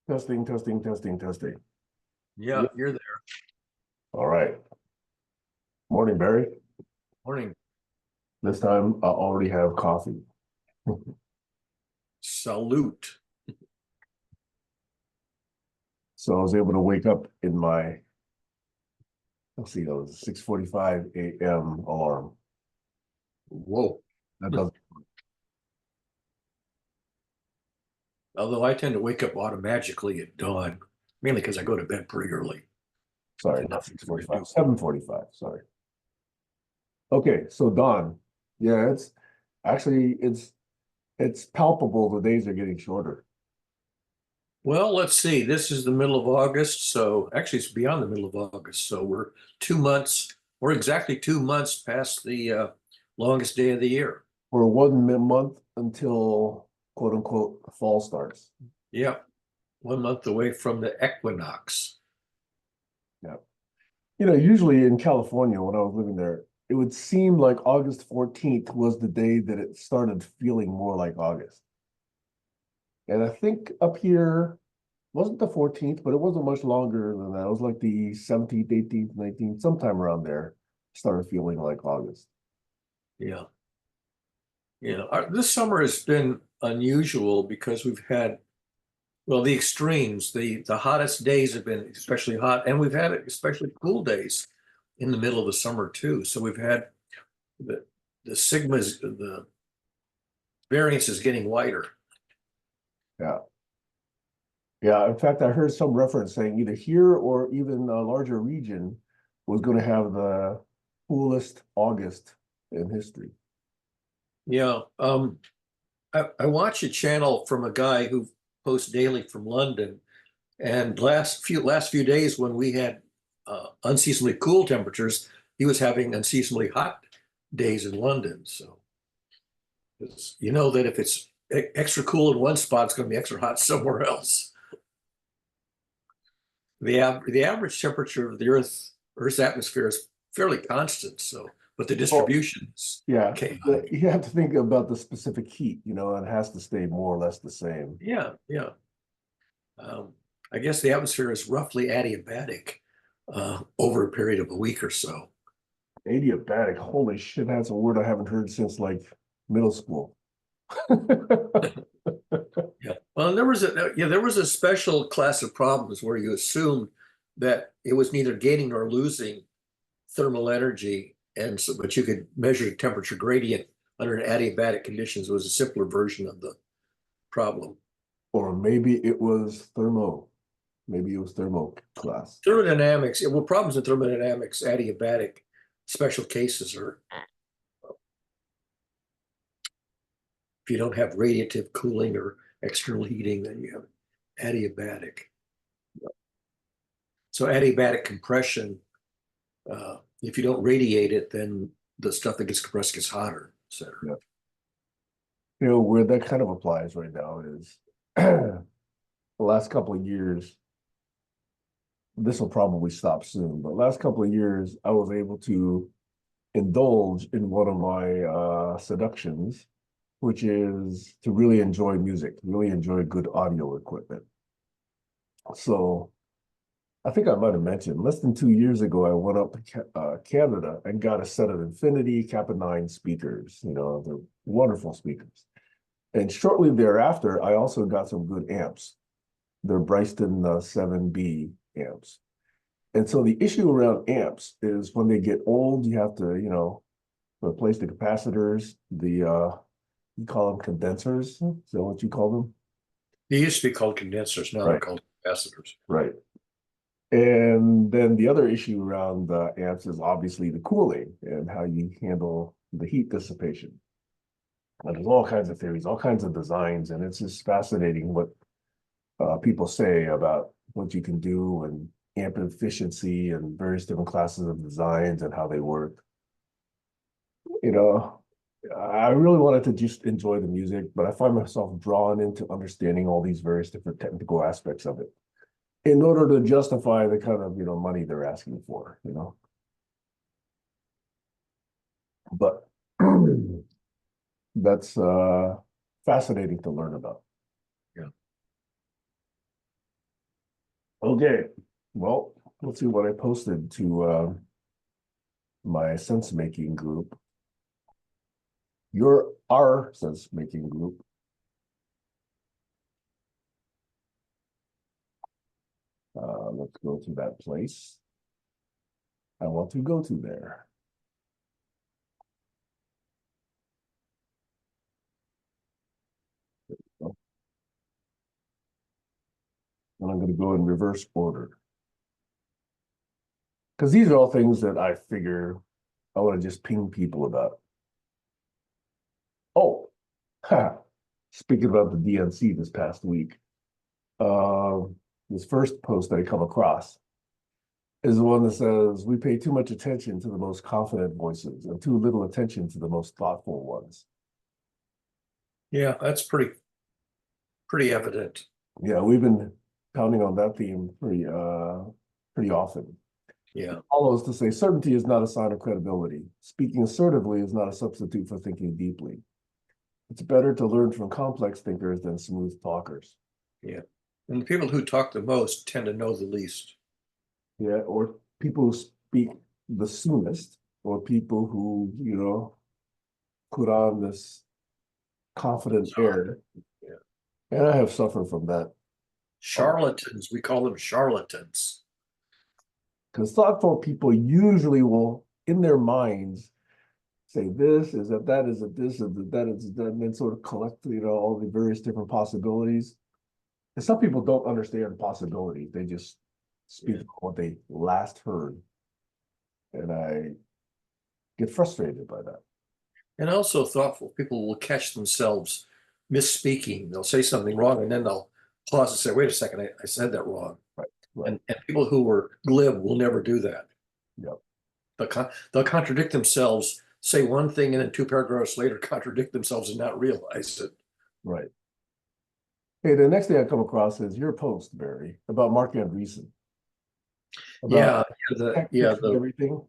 Testing, testing, testing, testing. Yeah, Yeah. you're there. All right. Morning, Barry. Morning. This time I already have coffee. Salute. So I was able to wake up in my, let's see, that was 6:45 a.m. alarm. Whoa. That does Although I tend to wake up automatically at dawn, mainly because I go to bed pretty early. sorry, Got not nothing to do. 6:45, 7:45, sorry. Okay, so Dawn. Yeah, it's palpable the days are getting shorter. Well, let's see. This is the middle of August, so actually it's beyond the middle of August. So we're 2 months, we're exactly 2 months past the longest day of the year. We're 1 month until quote unquote fall starts. Yep, 1 month away from the equinox. Yeah. Usually in California, when I was living there, it would seem like August 14th was the day that it started feeling more like August. And I think up here wasn't the 14th, but it wasn't much longer than that. It was like the 17th, 18th, 19th, sometime around there, started feeling like August. Yeah. This summer has been unusual because we've had, well, the extremes. The hottest days have been especially hot, and we've had especially cool days in the middle of the summer too. So we've had the the variance is getting wider. Yeah. Yeah. In fact, I heard some reference saying either here or even a larger region was going to have the coolest August in history. Yeah. I watch a channel from a guy who posts daily from London, and last few days when we had unseasonably cool temperatures, he was having unseasonably hot days in London. So you know that if it's extra cool in one spot, it's going to be extra hot somewhere else. The average temperature of the Earth's atmosphere is fairly constant. So, but the Well, distribution is yeah, chaotic. you have to think about the specific heat, it has to stay more or less the same. Yeah, yeah. Um, I guess the atmosphere is roughly adiabatic over a period of a week or so. Adiabatic, holy shit, that's a word I haven't heard since like middle school. Yeah. Well, there was a special class of problems where you assumed that it was neither gaining nor losing thermal energy, and so but you could measure the temperature gradient under adiabatic conditions. It was a simpler version of the problem. Or maybe it was thermo class. Thermodynamics, well, problems in thermodynamics, adiabatic special cases are if you don't have radiative cooling or external heating, then you have adiabatic. So adiabatic compression, if you don't radiate it, then the stuff that gets compressed gets hotter, et cetera. Yeah. Where that kind of applies right now is the last couple of years, this will probably stop soon, but last couple of years, I was able to indulge in one of my seductions, which is to really enjoy music, really enjoy good audio equipment. So I think I might have mentioned less than 2 years ago, I went up to Canada and got a set of Infinity Kappa 9 speakers. They're wonderful speakers. And shortly thereafter, I also got some good amps. They're Bryston 7B amps. And so the issue around amps is when they get old, you have to, replace the capacitors, you call them condensers. Is that what you call them? They used to be called condensers, now they're Right, called capacitors. right. And then the other issue around the amps is obviously the cooling and how you handle the heat dissipation. And there's all kinds of theories, all kinds of designs, and it's just fascinating what people say about what you can do and amp efficiency and various different classes of designs and how they work. You know, I really wanted to just enjoy the music, but I find myself drawn into understanding all these various different technical aspects of it in order to justify the kind of, money they're asking for. But that's fascinating to learn about. Yeah. Okay, well, let's see what I posted to my sense making group. Our sense making group. Let's go to that place. I want to go to there. And I'm going to go in reverse order. Because these are all things that I figure I want to just ping people about. Oh, speaking about the DNC this past week, this first post that I come across is the one that says, we pay too much attention to the most confident voices and too little attention to the most thoughtful ones. Yeah, that's pretty evident. Yeah, we've been pounding on that theme pretty often. Yeah. Follows to say certainty is not a sign of credibility. Speaking assertively is not a substitute for thinking deeply. It's better to learn from complex thinkers than smooth talkers. Yeah. And the people who talk the most tend to know the least. Yeah, or people who speak the soonest, or people who, put on this confident air. Yeah. And I have suffered from that. Charlatans, we call them charlatans. Because thoughtful people usually will, in their minds, say this is that, that is that, this is that is that, and then sort of collect, all the various different possibilities. And some people don't understand possibilities. They just speak what they last heard. And I get frustrated by that. And also thoughtful people will catch themselves misspeaking. They'll say something wrong and then they'll pause and say, wait a second, I said that wrong. Right. Right. And people who are glib will never do that. Yep. They'll contradict themselves, say one thing, and then 2 paragraphs later contradict themselves and not realize it. Right. Hey, the next thing I come across is your post, Barry, about Mark Andreessen. Yeah, Everything.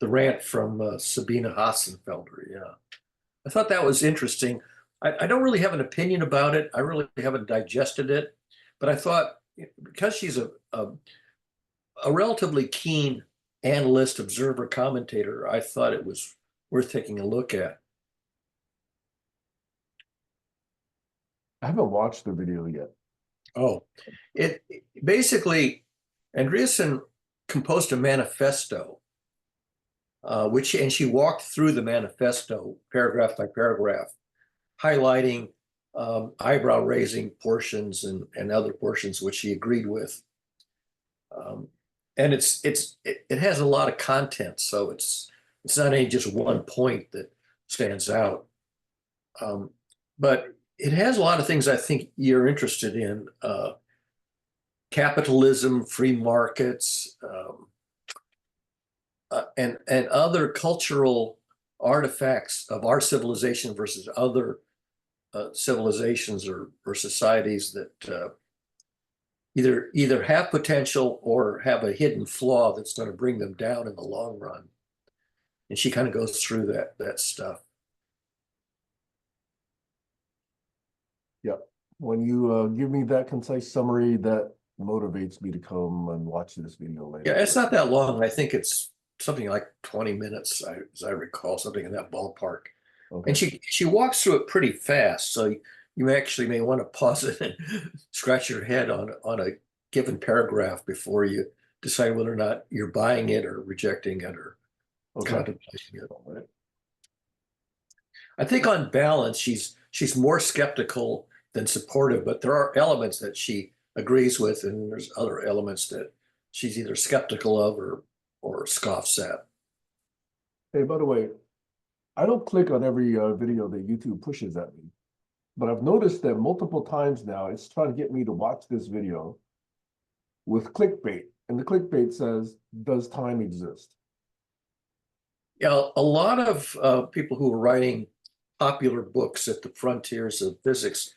the rant from Sabina Hassenfelder. Yeah, I thought that was interesting. I don't really have an opinion about it. I really haven't digested it, but I thought because she's a relatively keen analyst, observer, commentator, I thought it was worth taking a look at. I haven't watched the video yet. Oh, it basically, Andreessen composed a manifesto, and she walked through the manifesto paragraph by paragraph, highlighting eyebrow-raising portions and other portions which she agreed with. And it has a lot of content, so it's not any just one point that stands out. But it has a lot of things I think you're interested in. Capitalism, free markets, and other cultural artifacts of our civilization versus other civilizations or societies that either have potential or have a hidden flaw that's going to bring them down in the long run. And she kind of goes through that stuff. Yep. When you give me that concise summary, that motivates me to come and watch this video later. Yeah, it's not that long. I think it's something like 20 minutes, as I recall, something in that ballpark. Okay. And she walks through it pretty fast, so you actually may want to pause it and scratch your head on a given paragraph before you decide whether or not you're buying it or rejecting it or contemplating it. I think on balance, she's more skeptical than supportive, but there are elements that she agrees with, and there's other elements that she's either skeptical of or scoffs at. Hey, by the way, I don't click on every video that YouTube pushes at me, but I've noticed that multiple times now it's trying to get me to watch this video with clickbait, and the clickbait says, does time exist? Yeah, a lot of people who are writing popular books at the frontiers of physics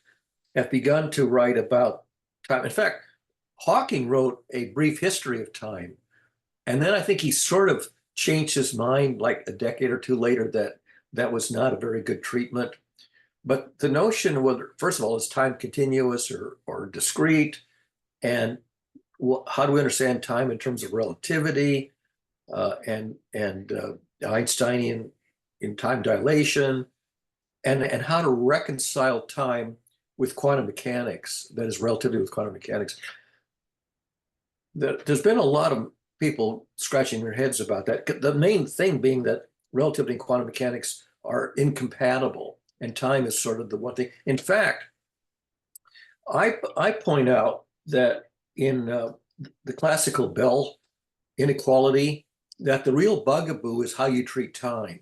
have begun to write about time. In fact, Hawking wrote A Brief History of Time, and then I think he sort of changed his mind like a decade or two later that was not a very good treatment. But the notion whether, first of all, is time continuous or discrete, and how do we understand time in terms of relativity and Einsteinian in time dilation, and how to reconcile time with quantum mechanics, that is relativity with quantum mechanics. There's been a lot of people scratching their heads about that. The main thing being that relativity and quantum mechanics are incompatible, and time is sort of the one thing. In fact, I point out that in the classical Bell inequality, that the real bugaboo is how you treat time.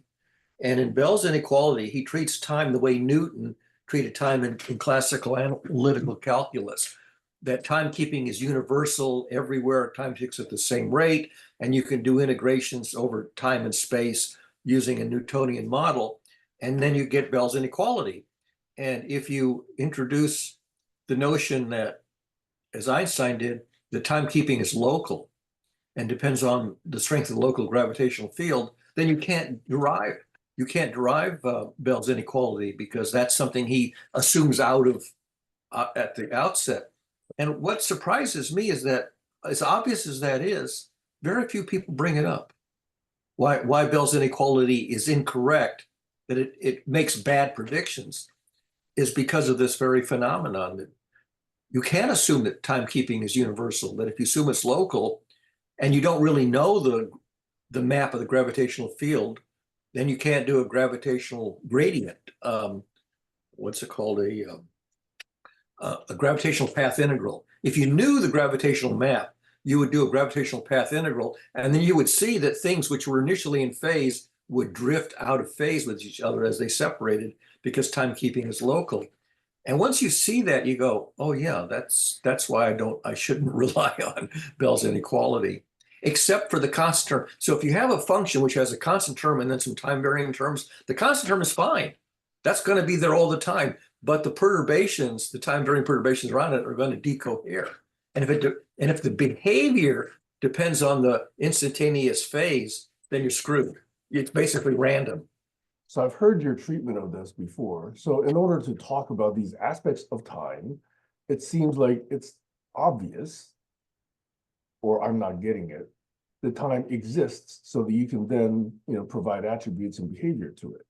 And in Bell's inequality, he treats time the way Newton treated time in classical analytical calculus, that timekeeping is universal everywhere, time ticks at the same rate, and you can do integrations over time and space using a Newtonian model, and then you get Bell's inequality. And if you introduce the notion that, as Einstein did, the timekeeping is local and depends on the strength of the local gravitational field, then you can't derive Bell's inequality, because that's something he assumes out of at the outset. And what surprises me is that, as obvious as that is, very few people bring it up. Why Bell's inequality is incorrect, that it makes bad predictions, is because of this very phenomenon that you can't assume that timekeeping is universal, that if you assume it's local and you don't really know the map of the gravitational field, then you can't do a gravitational gradient. What's it called? A gravitational path integral. If you knew the gravitational map, you would do a gravitational path integral, and then you would see that things which were initially in phase would drift out of phase with each other as they separated, because timekeeping is local. And once you see that, you go, oh yeah, that's why I shouldn't rely on Bell's inequality, except for the constant term. So if you have a function which has a constant term and then some time varying terms, the constant term is fine. That's going to be there all the time. But the perturbations, the time varying perturbations around it, are going to decohere. And if the behavior depends on the instantaneous phase, then you're screwed. It's basically random. So I've heard your treatment of this before. So in order to talk about these aspects of time, it seems like it's obvious, or I'm not getting it, that time exists so that you can then, provide attributes and behavior to it.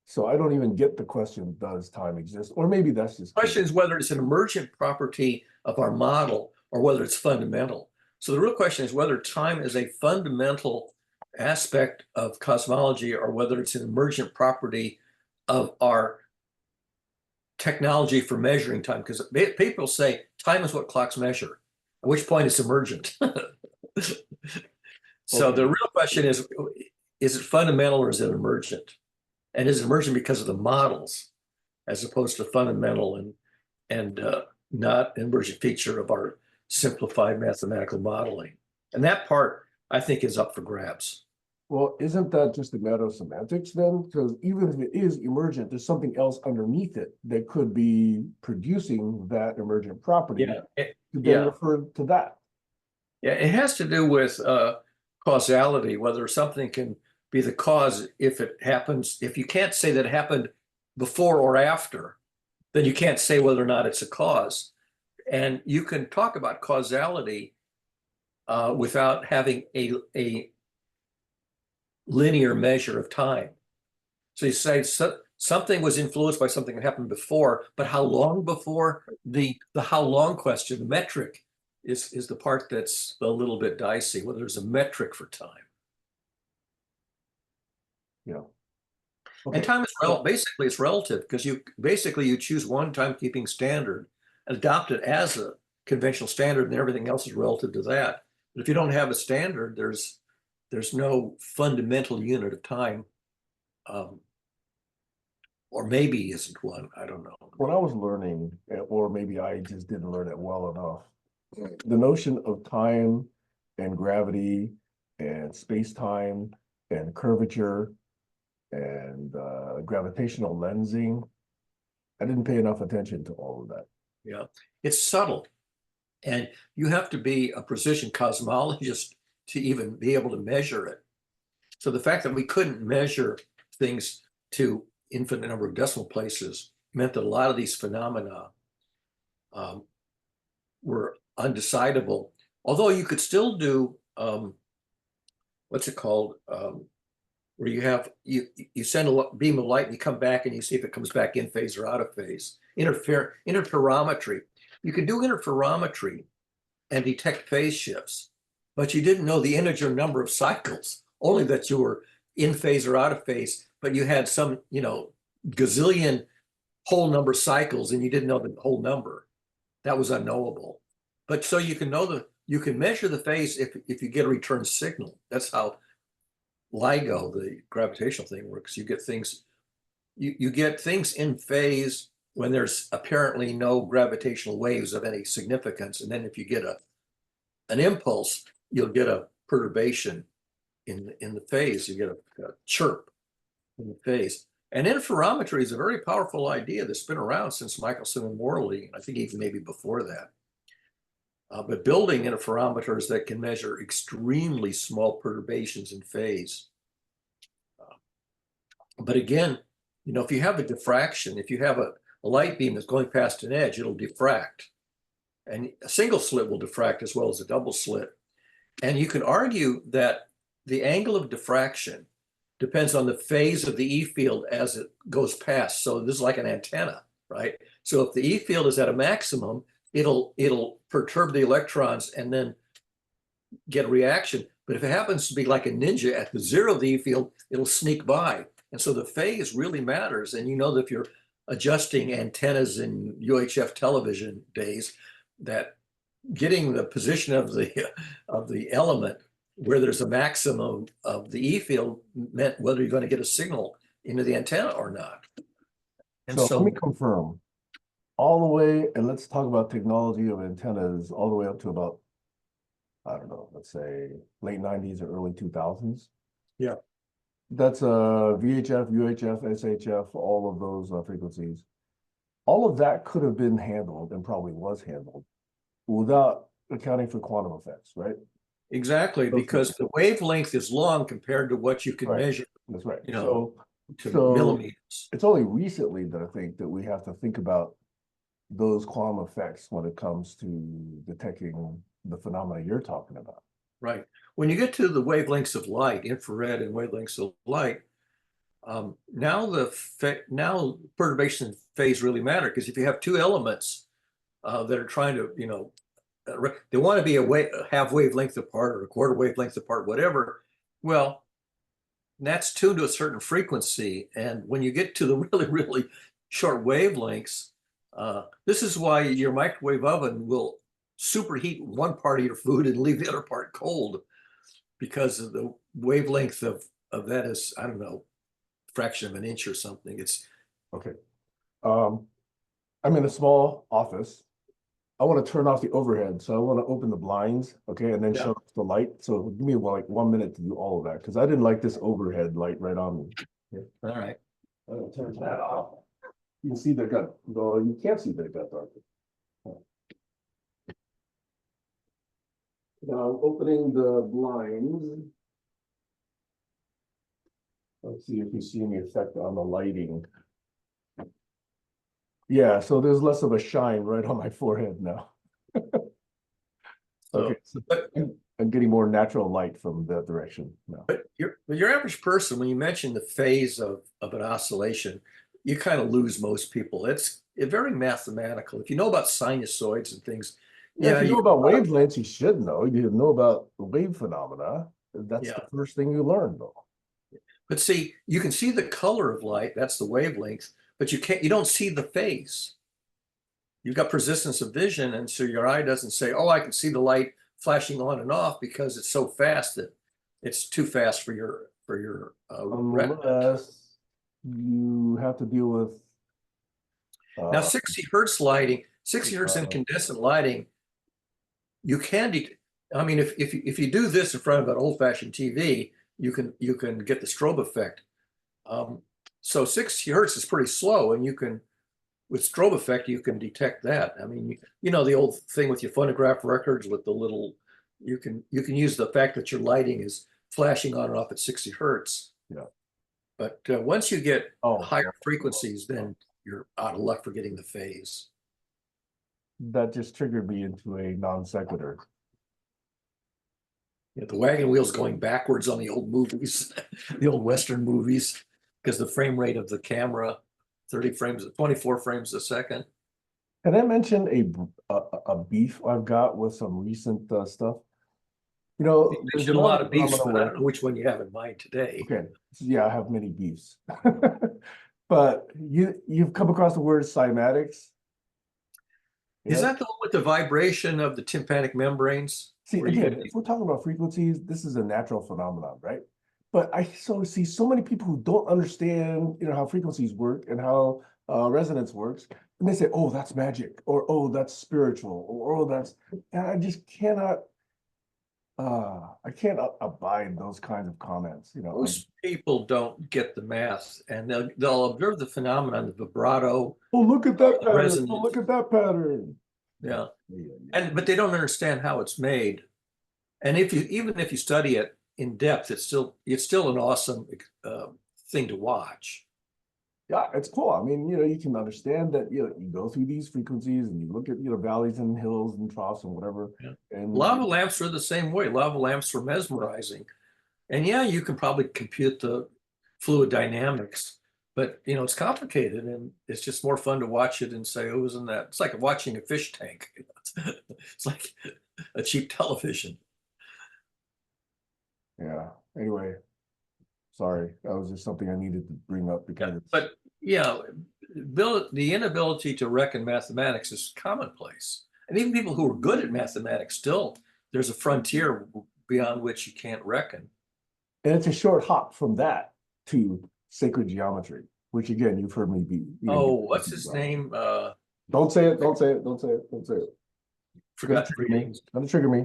So I don't even get the question, does time exist? Or maybe that's just— The question is whether it's an emergent property of our model or whether it's fundamental. So the real question is whether time is a fundamental aspect of cosmology or whether it's an emergent property of our technology for measuring time. Because people say time is what clocks measure, at which point it's emergent. So the real question is it fundamental or is it emergent? And is it emergent because of the models as opposed to fundamental and not an emergent feature of our simplified mathematical modeling? And that part, I think, is up for grabs. Well, isn't that just a matter of semantics then? Because even if it is emergent, there's something else underneath it that could be producing that emergent property. Yeah, to then refer to that. Yeah, it has to do with causality, whether something can be the cause if it happens. If you can't say that it happened before or after, then you can't say whether or not it's a cause. And you can talk about causality without having a linear measure of time. So you say something was influenced by something that happened before, but how long before? The how long question, the metric, is the part that's a little bit dicey, whether there's a metric for time. Yeah. Okay. And time is basically it's relative, because you choose one timekeeping standard, adopt it as a conventional standard, and everything else is relative to that. But if you don't have a standard, there's no fundamental unit of time, or maybe isn't one. I don't know. When I was learning, or maybe I just didn't learn it well enough, the notion of time and gravity and space-time and curvature and gravitational lensing, I didn't pay enough attention to all of that. Yeah, it's subtle. And you have to be a precision cosmologist to even be able to measure it. So the fact that we couldn't measure things to infinite number of decimal places meant that a lot of these phenomena were undecidable. Although you could still do what's it called? Where you send a beam of light and you come back and you see if it comes back in phase or out of phase. Interferometry. You can do interferometry and detect phase shifts, but you didn't know the integer number of cycles, only that you were in phase or out of phase, but you had some, gazillion whole number cycles and you didn't know the whole number. That was unknowable. But so you can measure the phase if you get a return signal. That's how LIGO, the gravitational thing, works. You get things in phase when there's apparently no gravitational waves of any significance. And then if you get an impulse, you'll get a perturbation in the phase. You get a chirp in the phase. And interferometry is a very powerful idea that's been around since Michelson and Morley. I think even maybe before that. But building interferometers that can measure extremely small perturbations in phase. But again, if you have a diffraction, if you have a light beam that's going past an edge, it'll diffract. And a single slit will diffract as well as a double slit. And you can argue that the angle of diffraction depends on the phase of the E field as it goes past. So this is like an antenna, right? So if the E field is at a maximum, it'll perturb the electrons and then get a reaction. But if it happens to be like a ninja at the zero of the E field, it'll sneak by. And so the phase really matters. And you know that if you're adjusting antennas in UHF television days, that getting the position of the element where there's a maximum of the E field meant whether you're going to get a signal into the antenna or not. And so let me confirm. All the way, and let's talk about technology of antennas all the way up to about, I don't know, let's say late 90s or early 2000s. Yeah. That's VHF, UHF, SHF, all of those frequencies. All of that could have been handled and probably was handled without accounting for quantum effects, right? Exactly, because the wavelength is long compared to what you can measure. That's right. To so millimeters. It's only recently that I think that we have to think about those quantum effects when it comes to detecting the phenomena you're talking about. Right. When you get to the wavelengths of light, infrared and wavelengths of light, now perturbation and phase really matter, because if you have two elements that are trying to, they want to be a half wavelength apart or a quarter wavelength apart, whatever. Well, that's tuned to a certain frequency. And when you get to the really, really short wavelengths, this is why your microwave oven will superheat one part of your food and leave the other part cold, because of the wavelength of that is, I don't know, fraction of an inch or something. It's okay. I'm in a small office. I want to turn off the overhead, so I want to open the blinds, okay, and then shut off the light. So give me like 1 minute to do all of that, because I didn't like this overhead light right on me. Okay. All right. I'm gonna turn that off. You can see they got, though you can't see they got darker. Now I'm opening the blinds. Let's see if you see any effect on the lighting. Yeah, so there's less of a shine right on my forehead now. Okay, so I'm getting more natural light from that direction now. But your average person, when you mention the phase of an oscillation, you kind of lose most people. It's very mathematical. If you know about sinusoids and things, if you know about wavelengths, you should know. You know about wave phenomena. That's the first thing you learn, though. But see, you can see the color of light. That's the wavelength. But you don't see the phase. You've got persistence of vision, and so your eye doesn't say, "Oh, I can see the light flashing on and off," because it's so fast that it's too fast for your unless you have to deal with now 60 hertz lighting, 60 hertz incandescent lighting. You can I mean, if you do this in front of an old-fashioned TV, you can get the strobe effect. So 60 hertz is pretty slow, and you can, with strobe effect, you can detect that. I mean, the old thing with your phonograph records with the little, you can use the fact that your lighting is flashing on and off at 60 hertz. Yeah. But once you get higher frequencies, then you're out of luck for getting the phase. That just triggered me into a non sequitur. The wagon wheel's going backwards on the old movies, the old Western movies, because the frame rate of the camera, 30 frames, 24 frames a second. Can I mention a beef I've got with some recent stuff? You You know, there's mentioned a lot another of beefs, phenomenon but I where, don't know which one you have in mind today. okay, so yeah, I have many beefs. But you've come across the word cymatics. Is Yes. that the one with the vibration of the tympanic membranes? See, Where you get again, if we're talking about frequencies, this is a natural phenomenon, right? But I see so many people who don't understand, how frequencies work and how resonance works, and they say, "Oh, that's magic," or "Oh, that's spiritual," or "Oh, that's," and I just cannot. I can't abide those kinds of comments. most people don't get the math, and they'll observe the phenomenon, the vibrato, Oh, look at that pattern. Oh, resonance. look at that pattern. Yeah. Yeah, yeah. But they don't understand how it's made. And even if you study it in depth, it's still an awesome thing to watch. Yeah, it's cool. I mean, you can understand that, you go through these frequencies and you look at, valleys and hills and troughs and whatever. Yeah. And Lava lamps are the same way. Lava lamps are mesmerizing. And yeah, you can probably compute the fluid dynamics, but it's complicated and it's just more fun to watch it and say, oh, isn't that? It's like watching a fish tank. It's like a cheap television. yeah, anyway, sorry. That was just something I needed to bring up because it's, But yeah, the inability to reckon mathematics is commonplace. And even people who are good at mathematics still, there's a frontier beyond which you can't reckon. and it's a short hop from that to sacred geometry, which again, you've heard me Oh, what's his name? Don't say it, don't say it, don't say it, don't say it. Gonna Forgot trigger the me. names. Gonna trigger me.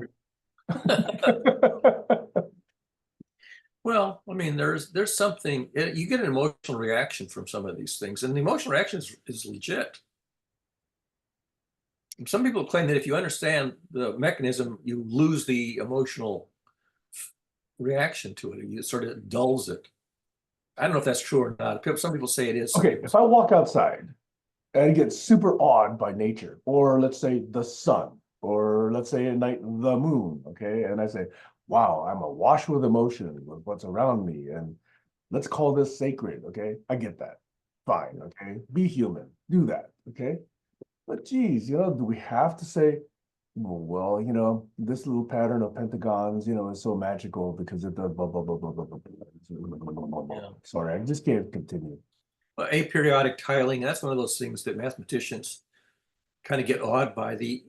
Well, I mean, there's something you get an emotional reaction from some of these things, and the emotional reaction is legit. Some people claim that if you understand the mechanism, you lose the emotional reaction to it. You sort of dulls it. I don't know if that's true or not. Some people say it is. Some Okay, people if I walk outside and get super awed by nature, or let's say the sun, or let's say at night the moon, okay, and I say, wow, I'm awash with emotion with what's around me, and let's call this sacred, okay? I get that. Fine, okay? Be human, do that, okay? But geez, do we have to say, well, this little pattern of pentagons, is so magical because it does blah, blah, blah, blah, blah, blah, blah, blah. yeah. Sorry, I just can't continue. Aperiodic tiling, that's one of those things that mathematicians kind of get awed by the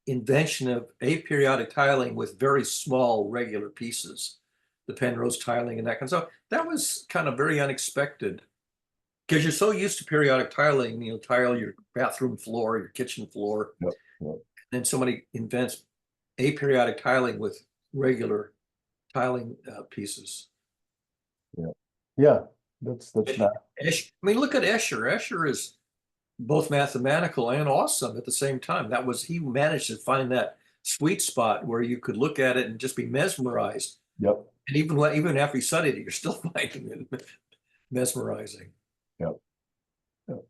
invention of aperiodic tiling with very small regular pieces, the Penrose tiling and that kind of stuff. That was kind of very unexpected because you're so used to periodic tiling, tile your bathroom floor, your kitchen floor, Yep, yep. and somebody invents aperiodic tiling with regular tiling pieces. Yeah. Yeah, that's not. I mean, look at Escher. Escher is both mathematical and awesome at the same time. He managed to find that sweet spot where you could look at it and just be mesmerized. Yep, And even after you studied it, you're still finding it mesmerizing. yep, yep.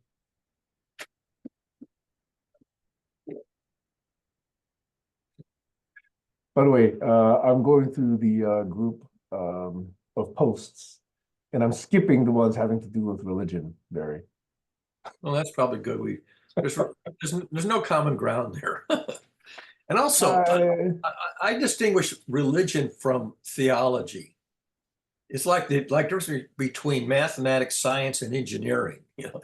By the way, I'm going through the group of posts, and I'm skipping the ones having to do with religion, Barry. Well, that's probably good. There's no common ground there. And also, I distinguish religion from theology. It's like the difference between mathematics, science, and engineering. Yep.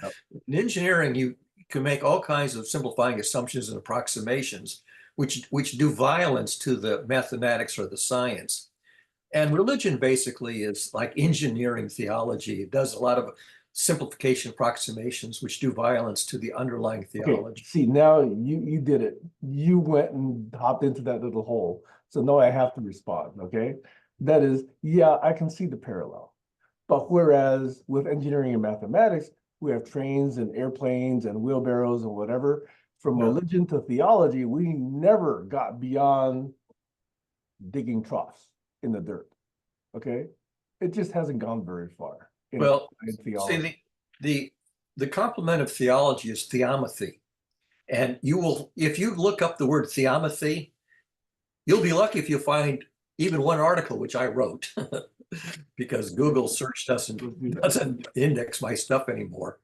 In engineering, you can make all kinds of simplifying assumptions and approximations, which do violence to the mathematics or the science. And religion basically is like engineering theology. It does a lot of simplification approximations, which do violence to the underlying Okay, theology. see, now you did it. You went and hopped into that little hole. So now I have to respond, okay? That is, yeah, I can see the parallel. But whereas with engineering and mathematics, we have trains and airplanes and wheelbarrows and whatever. From Yeah. religion to theology, we never got beyond digging troughs in the dirt. Okay, it just hasn't gone very far Well, in see, theology. the complement of theology is theomathy. And if you look up the word theomathy, you'll be lucky if you find even one article which I wrote because Google search doesn't index my stuff anymore.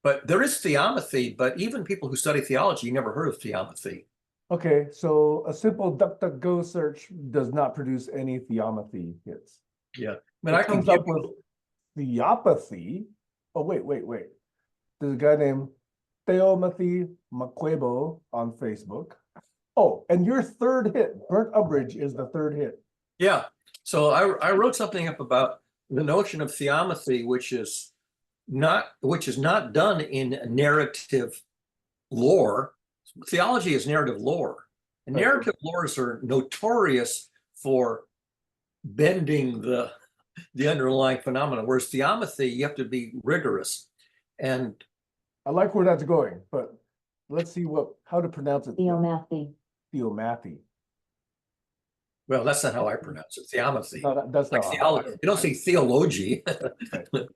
But there is theomathy, but even people who study theology never heard of theomathy. Okay, so a simple DuckDuckGo search does not produce any theomathy hits. Yeah, I mean, It I can comes give up with you, theopathy. Oh, wait. There's a guy named Theomathy Makwebo on Facebook. Oh, and your third hit, Burnt Umbrage, is the third hit. yeah. So I wrote something up about the notion of theomathy, which is not done in narrative lore. Theology is narrative lore. And Right. narrative lores are notorious for bending the underlying phenomena, whereas theomathy, you have to be rigorous. And I like where that's going, but let's see how to pronounce it. Theomathy. Theomathy. well, that's not how I pronounce it. Theomathy. No, that's Like not how I theology. You don't say theology. Right.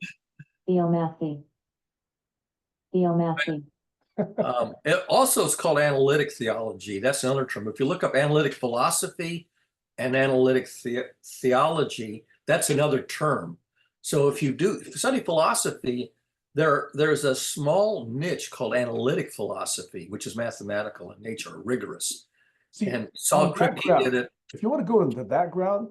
Theomathy. Theomathy. It also is called analytic theology. That's another term. If you look up analytic philosophy and analytic theology, that's another term. So if you study philosophy, there's a small niche called analytic philosophy, which is mathematical in nature, rigorous. See, And on Saul that Kripke ground, did it. if you want to go into that ground,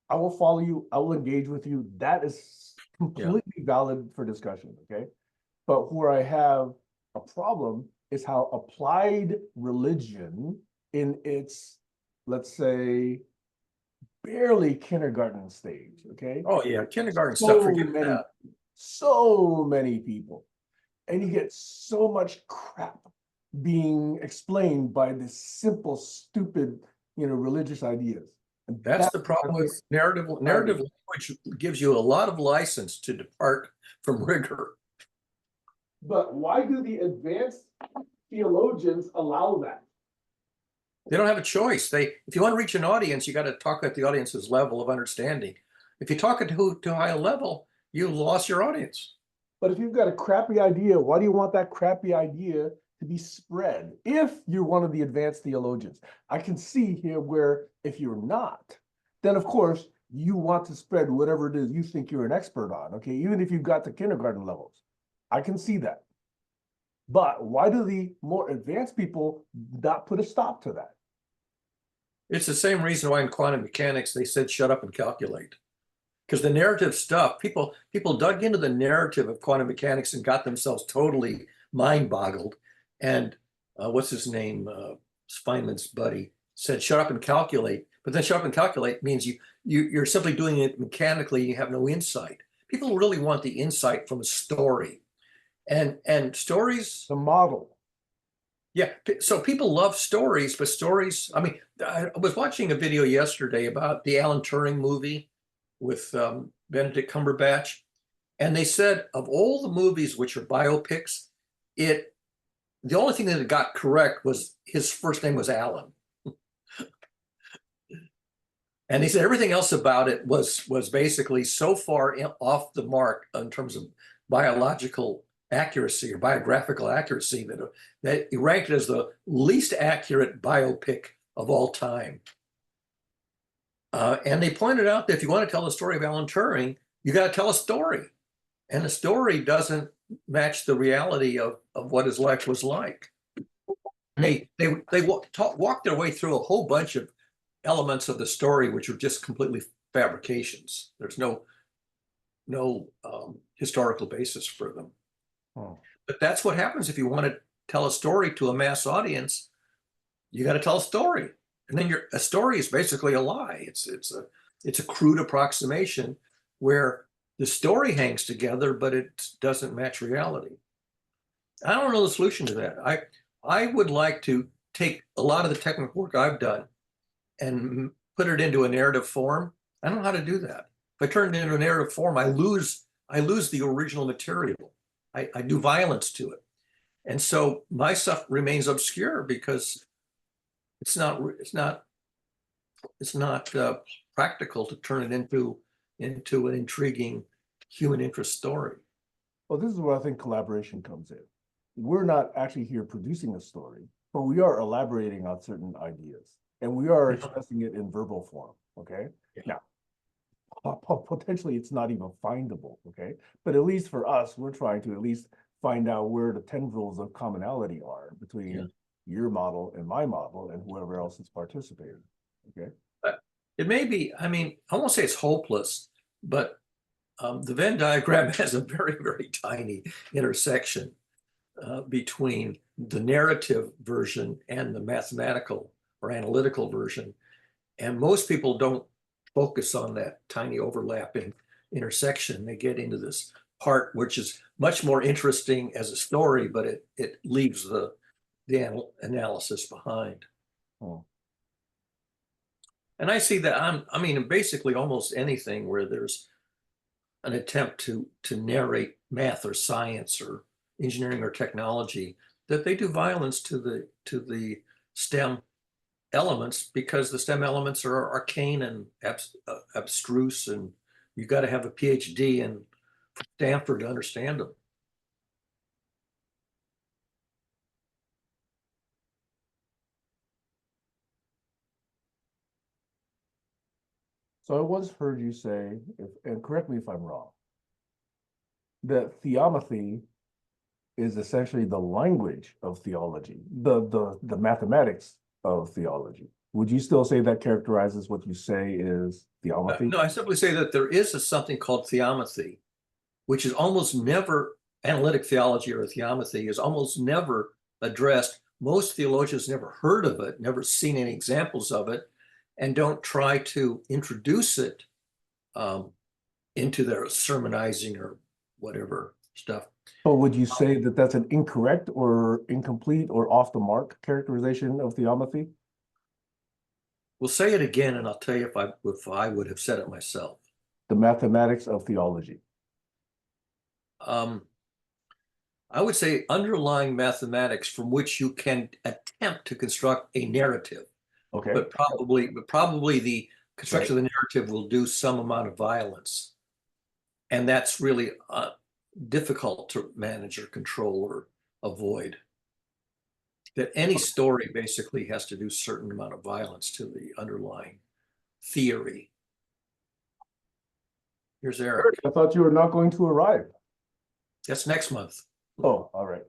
I will follow you. I will engage with you. That is Yeah. completely valid for discussion. Okay. But where I have a problem is how applied religion in its, let's say, barely kindergarten stage. Okay. Oh yeah, kindergarten stuff. Forget that. So many people. And you get so much crap being explained by this simple, stupid, religious ideas. And That's the problem with narrative. Narrative language gives you a lot of license to depart from rigor. But why do the advanced theologians allow that? They don't have a choice. If you want to reach an audience, you got to talk at the audience's level of understanding. If you talk at too high a level, you lost your audience. But if you've got a crappy idea, why do you want that crappy idea to be spread? If you're one of the advanced theologians, I can see here where if you're not, then of course you want to spread whatever it is you think you're an expert on. Okay, even if you've got the kindergarten levels, I can see that. But why do the more advanced people not put a stop to that? It's the same reason why in quantum mechanics they said shut up and calculate. Because the narrative stuff, people dug into the narrative of quantum mechanics and got themselves totally mind boggled. And what's his name? Feynman's buddy said, "Shut up and calculate." But then "shut up and calculate" means you're simply doing it mechanically. You have no insight. People really want the insight from a story, and stories. The model. Yeah, so people love stories, but stories. I mean, I was watching a video yesterday about the Alan Turing movie with Benedict Cumberbatch, and they said of all the movies which are biopics, the only thing that it got correct was his first name was Alan, and he said everything else about it was basically so far off the mark in terms of biological accuracy or biographical accuracy that he ranked it as the least accurate biopic of all time. And they pointed out that if you want to tell the story of Alan Turing, you got to tell a story. And the story doesn't match the reality of what his life was like. And they walked their way through a whole bunch of elements of the story which are just completely fabrications. There's no historical basis for them. Oh. But that's what happens if you want to tell a story to a mass audience. You got to tell a story, and then a story is basically a lie. It's a crude approximation where the story hangs together, but it doesn't match reality. I don't know the solution to that. I would like to take a lot of the technical work I've done and put it into a narrative form. I don't know how to do that. If I turn it into a narrative form, I lose the original material. I do violence to it. And so my stuff remains obscure because it's not practical to turn it into an intriguing human interest story. Well, this is where I think collaboration comes in. We're not actually here producing a story, but we are elaborating on certain ideas. and we are Yeah. expressing it in verbal form, okay? Yeah. Now, potentially it's not even findable, okay? But at least for us, we're trying to at least find out where the tendrils of commonality are between your model and my model and whoever else is participating, okay? It may be, I mean, I won't say it's hopeless, but the Venn diagram has a very, very tiny intersection between the narrative version and the mathematical or analytical version. And most people don't focus on that tiny overlapping intersection. They get into this part, which is much more interesting as a story, but it leaves the analysis behind. Oh. And I see that I mean, basically almost anything where there's an attempt to narrate math or science or engineering or technology, that they do violence to the STEM elements, because the STEM elements are arcane and abstruse, and you've got to have a PhD in Stanford to understand them. So I once heard you say, and correct me if I'm wrong, that theomathy is essentially the language of theology, the mathematics of theology. Would you still say that characterizes what you say is theomathy? No, I simply say that there is something called theomathy, which is almost never, analytic theology or theomathy is almost never addressed. Most theologians never heard of it, never seen any examples of it, and don't try to introduce it into their sermonizing or whatever stuff. But would you say that that's an incorrect or incomplete or off the mark characterization of theomathy? We'll say it again, and I'll tell you if I would have said it myself. The mathematics of theology. I would say underlying mathematics from which you can attempt to construct a narrative. Okay. But probably the construction of the narrative will do some amount of violence. And that's really difficult to manage or control or avoid. That any story basically has to do a certain amount of violence to the underlying theory. Here's Eric. I thought you were not going to arrive. That's next month. Oh, all right.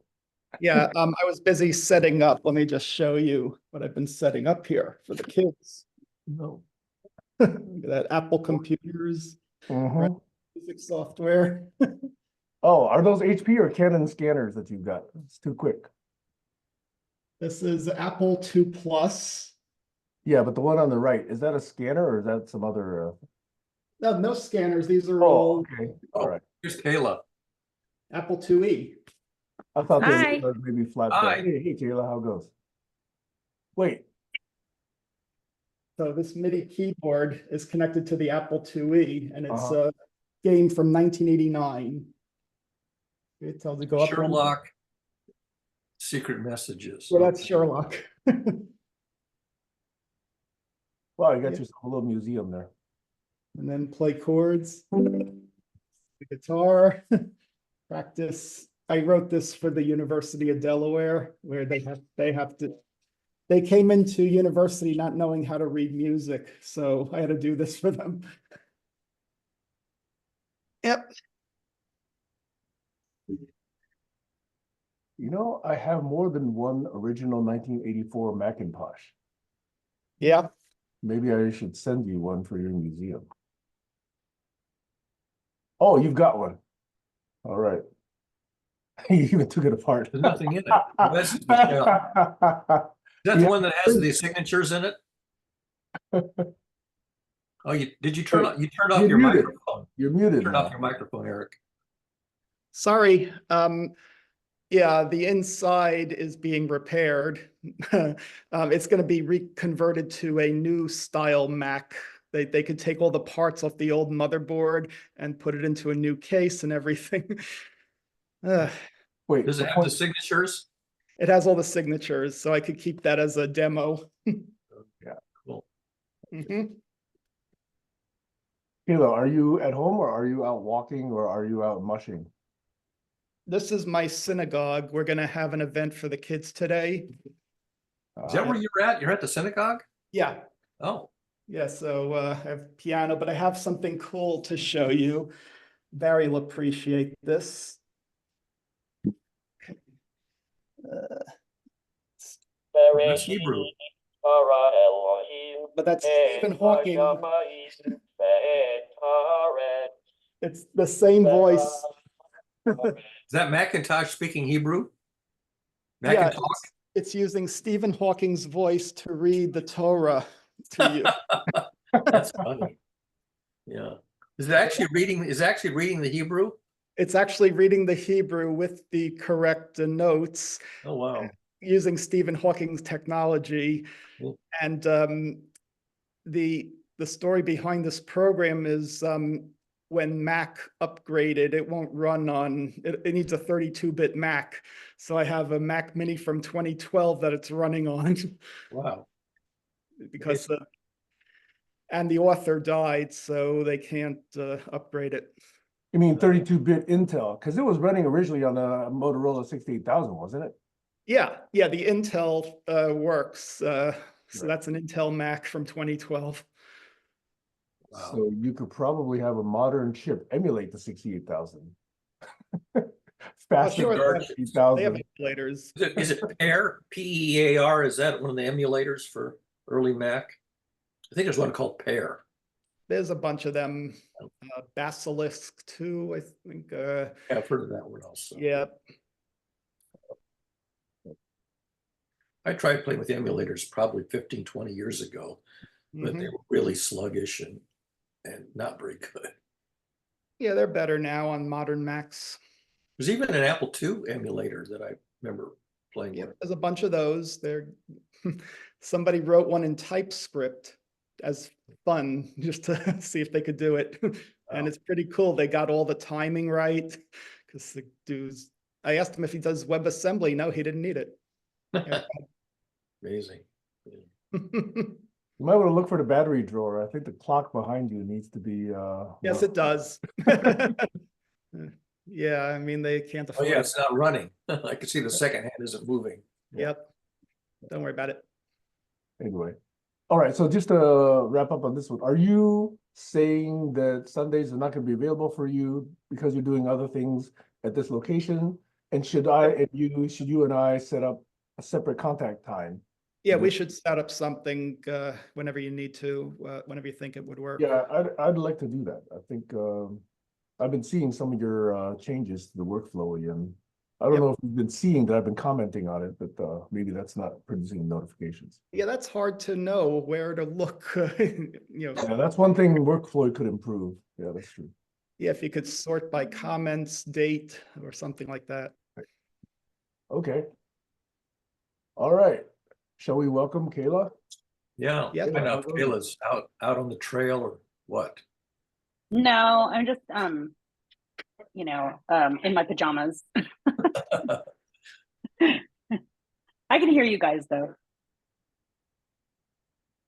Yeah, I was busy setting up. Let me just show you what I've been setting up here for the kids. No. Look at that, Apple computers, Mhm. music software. Oh, are those HP or Canon scanners that you've got? It's too quick. This is Apple II Plus. Yeah, but the one on the right, is that a scanner or is that some other? No, no scanners. These are Oh, all okay. All right. Here's Kayla. Apple IIe. I thought they Hi. were maybe flat. Hi. Hey, Kayla, how goes? Wait. So this MIDI keyboard is connected to the Apple IIe, and it's Uh-huh. a game from 1989. It tells you go up. Sherlock. Secret messages. Well, that's Sherlock. Wow, you got Yeah. yourself a little museum there. And then play chords, the guitar, practice. I wrote this for the University of Delaware, where they came into university not knowing how to read music, so I had to do this for them. Yep. You know, I have more than one original 1984 Macintosh. Yeah. Maybe I should send you one for your museum. Oh, you've got one. All right. You even took it apart. There's nothing in it. That's the one that has the signatures in it? Oh, did you turn off? You turned off You're your muted. microphone. You're muted Turn now. off your microphone, Eric. Sorry. Yeah, the inside is being repaired. It's going to be reconverted to a new style Mac. They could take all the parts off the old motherboard and put it into a new case and everything. Wait, Does it have the signatures? It has all the signatures, so I could keep that as a demo. Yeah, cool. Mhm. Kayla, are you at home or are you out walking or are you out mushing? This is my synagogue. We're going to have an event for the kids today. Is that where you're at? You're at the synagogue? Yeah, Oh, yeah, so I have piano, but I have something cool to show you. Barry will appreciate this. that's Hebrew. But that's Stephen Hawking. It's the same voice. Is that Macintosh speaking Hebrew? Yeah, Macintosh? it's using Stephen Hawking's voice to read the Torah to you. That's funny. Yeah. Is it actually reading? Is it actually reading the Hebrew? It's actually reading the Hebrew with the correct notes Oh wow. using Stephen Hawking's technology. Cool. And the story behind this program is when Mac upgraded, it won't run on, it needs a 32-bit Mac. So I have a Mac Mini from 2012 that it's running on. Wow. Because and the author died, so they can't upgrade it. You mean 32-bit Intel? Because it was running originally on a Motorola 68000, wasn't it? Yeah, the Intel works. So Right. that's an Intel Mac from 2012. Wow. So you could probably have a modern chip emulate the 68000. Faster Sure, than they have 60,000. emulators. Is it PEAR? PEAR? Is that one of the emulators for early Mac? I think there's one called PEAR. There's a bunch of them. Basilisk too, I think. Yeah, I've heard of that one also. Yeah. I tried playing with emulators probably 15, 20 years ago, but they were really sluggish and not very good. Yeah, they're better now on modern Macs. There's even an Apple II emulator that I remember playing Yep, with. there's a bunch of those. They're somebody wrote one in TypeScript as fun just to see if they could do it. And it's pretty cool. They got all the timing right because the dudes, I asked him if he does WebAssembly. No, he didn't need it. Amazing. You might want to look for the battery drawer. I think the clock behind you needs to be Yes, it does. Yeah, I mean, they can't Oh afford yeah, it. it's not running. I can see the second hand isn't moving. Yep. Don't worry about it. anyway. All right, so just to wrap up on this one, are you saying that Sundays are not going to be available for you because you're doing other things at this location? And should you and I set up a separate contact time? Yeah, we should set up something whenever you need to, whenever you think it would work. Yeah, I'd like to do that. I think I've been seeing some of your changes to the workflow, and I don't know if you've been seeing that I've been commenting on it, but maybe that's not producing notifications. Yeah, that's hard to know where to look. Yeah, that's one thing workflow could improve. Yeah, that's true. Yeah, if you could sort by comments, date, or something like that. Okay. All right. Shall we welcome Kayla? Yeah. Yeah. I know if Kayla's out on the trail or what. No, I'm just in my pajamas. I can hear you guys though.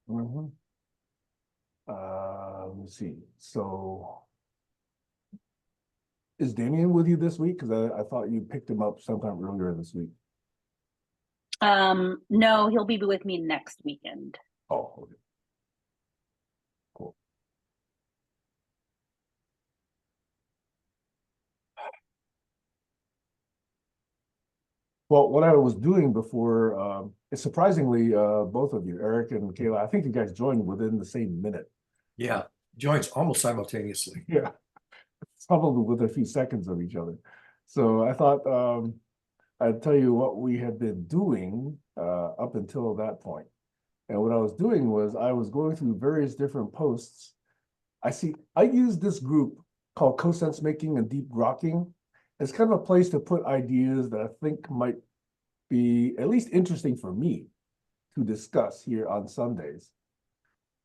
Let me see. So is Damien with you this week? Because I thought you picked him up sometime earlier this week. No, he'll be with me next weekend. Oh, okay. Cool. Well, what I was doing before, is surprisingly, both of you, Eric and Kayla, I think you guys joined within the same minute. Yeah, joins almost simultaneously. Yeah, probably with a few seconds of each other. So I thought I'd tell you what we had been doing up until that point. And what I was doing was I was going through various different posts. I use this group called Co-Sense Making and Deep Grokking. It's kind of a place to put ideas that I think might be at least interesting for me to discuss here on Sundays.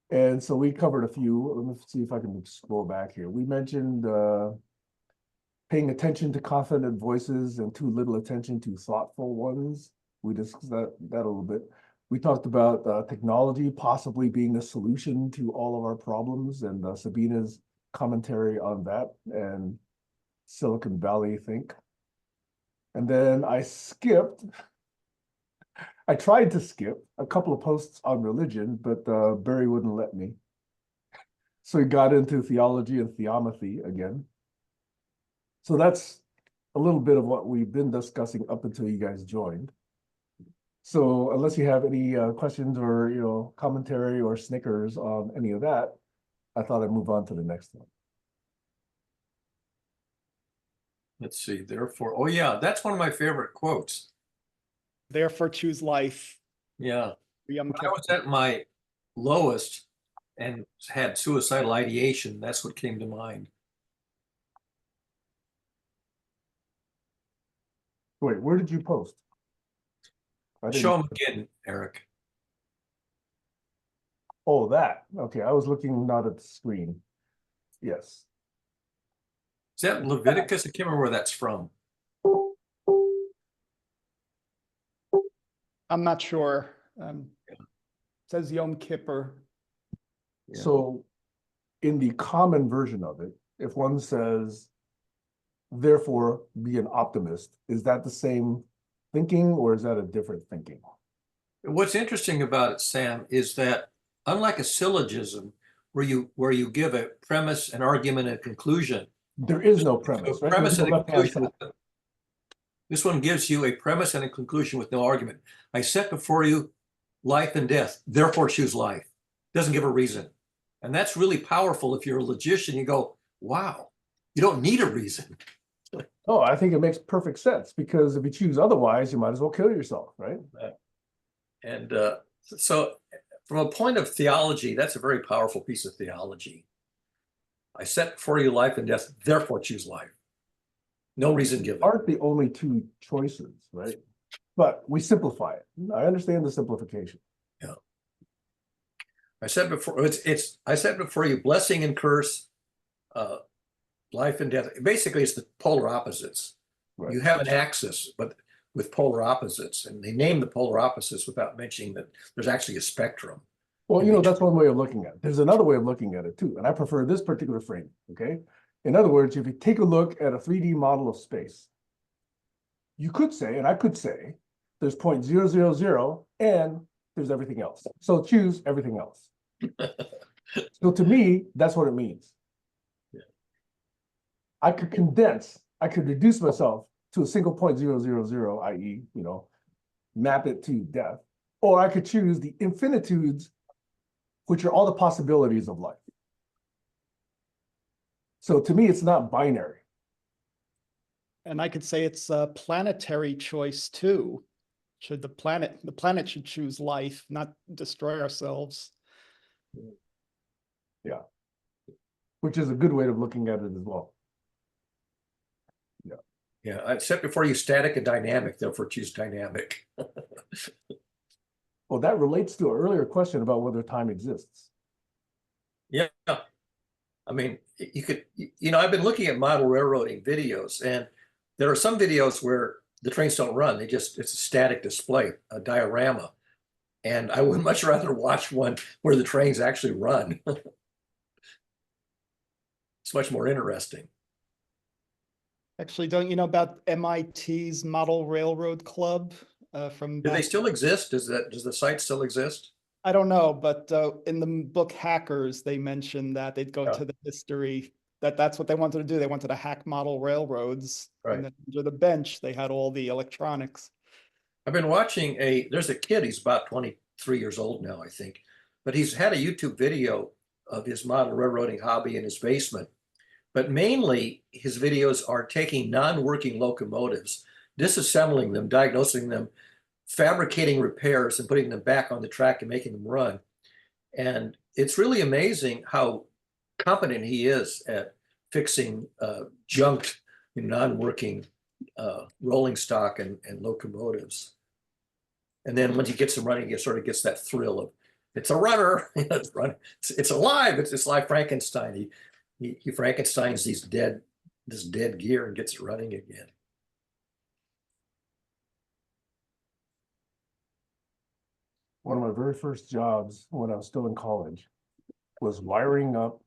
And so we covered a few. Let me see if I can scroll back here. We mentioned paying attention to confident voices and too little attention to thoughtful ones. We discussed that a little bit. We talked about technology possibly being a solution to all of our problems, and Sabina's commentary on that and Silicon Valley think. And then I skipped I tried to skip a couple of posts on religion, but Barry wouldn't let me. So he got into theology and theomathy again. So that's a little bit of what we've been discussing up until you guys joined. So unless you have any questions or commentary or snickers on any of that, I thought I'd move on to the next one. Let's see, therefore, oh yeah, that's one of my favorite quotes. Therefore choose life. Yeah. Yom When I Kippur. was at my lowest and had suicidal ideation, that's what came to mind. Wait, where did you post? I didn't. Show them again, Eric. Oh, that. Okay, I was looking not at the screen. Yes. Is that Leviticus? I can't remember where that's from. I'm not sure. It says Yom Kippur. Yeah. So in the common version of it, if one says, therefore be an optimist, is that the same thinking or is that a different thinking? What's interesting about it, Sam, is that unlike a syllogism where you give a premise, an argument, and a conclusion, There is no premise, a right? premise There's and no a left-hand conclusion. side. This one gives you a premise and a conclusion with no argument. I set before you life and death, therefore choose life. Doesn't give a reason. And that's really powerful. If you're a logician, you go, wow, you don't need a reason. Oh, I think it makes perfect sense because if you choose otherwise, you might as well kill yourself, right? And so from a point of theology, that's a very powerful piece of theology. I set before you life and death, therefore choose life. No reason given. Aren't the only two choices, right? But we simplify it. I understand the simplification. Yeah. I said before, I said before you blessing and curse, life and death. Basically, it's the polar opposites. Right. You have an axis, but with polar opposites, and they name the polar opposites without mentioning that there's actually a spectrum. Well, that's one way of looking at it. There's another way of looking at it too, and I prefer this particular frame, okay? In other words, if you take a look at a 3D model of space, you could say, and I could say, there's 0.000 and there's everything else. So choose everything else. So to me, that's what it means. Yeah. I could reduce myself to a single 0.000, i.e., map it to death, or I could choose the infinitudes, which are all the possibilities of life. So to me, it's not binary. And I could say it's a planetary choice too. The planet should choose life, not destroy ourselves. Yeah. Which is a good way of looking at it as well. Yeah. Yeah, I said before you static and dynamic, therefore choose dynamic. Well, that relates to an earlier question about whether time exists. Yeah. I mean, you could, I've been looking at model railroading videos, and there are some videos where the trains don't run. It's a static display, a diorama. And I would much rather watch one where the trains actually run. It's much more interesting. Actually, don't you know about MIT's Model Railroad Club from Do they back? still exist? Does the site still exist? I don't know, but in the book Hackers, they mentioned that they'd go Yeah. to the history, that's what they wanted to do. They wanted to hack model railroads. Right. And then under the bench, they had all the electronics. I've been watching there's a kid, he's about 23 years old now, I think, but he's had a YouTube video of his model railroading hobby in his basement. But mainly his videos are taking non-working locomotives, disassembling them, diagnosing them, fabricating repairs and putting them back on the track and making them run. And it's really amazing how competent he is at fixing junked, non-working rolling stock and locomotives. And then once he gets them running, he sort of gets that thrill of, it's a runner, it's alive, it's like Frankenstein. He Frankensteins this dead gear and gets it running again. One of my very first jobs when I was still in college was wiring up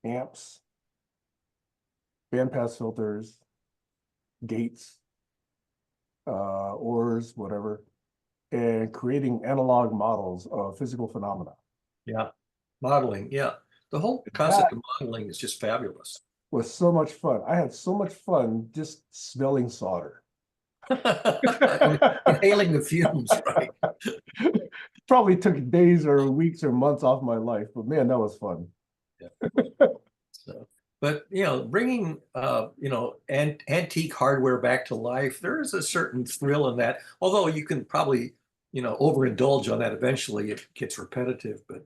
amps, bandpass filters, gates, ores, whatever, and creating analog models of physical phenomena. Yeah. Modeling. Yeah. The whole That concept of modeling is just fabulous. was so much fun. I had so much fun just smelling solder. Inhaling the fumes, right? Probably took days or weeks or months off my life, but man, that was fun. So, but bringing antique hardware back to life, there is a certain thrill in that. Although you can probably overindulge on that eventually, it gets repetitive. But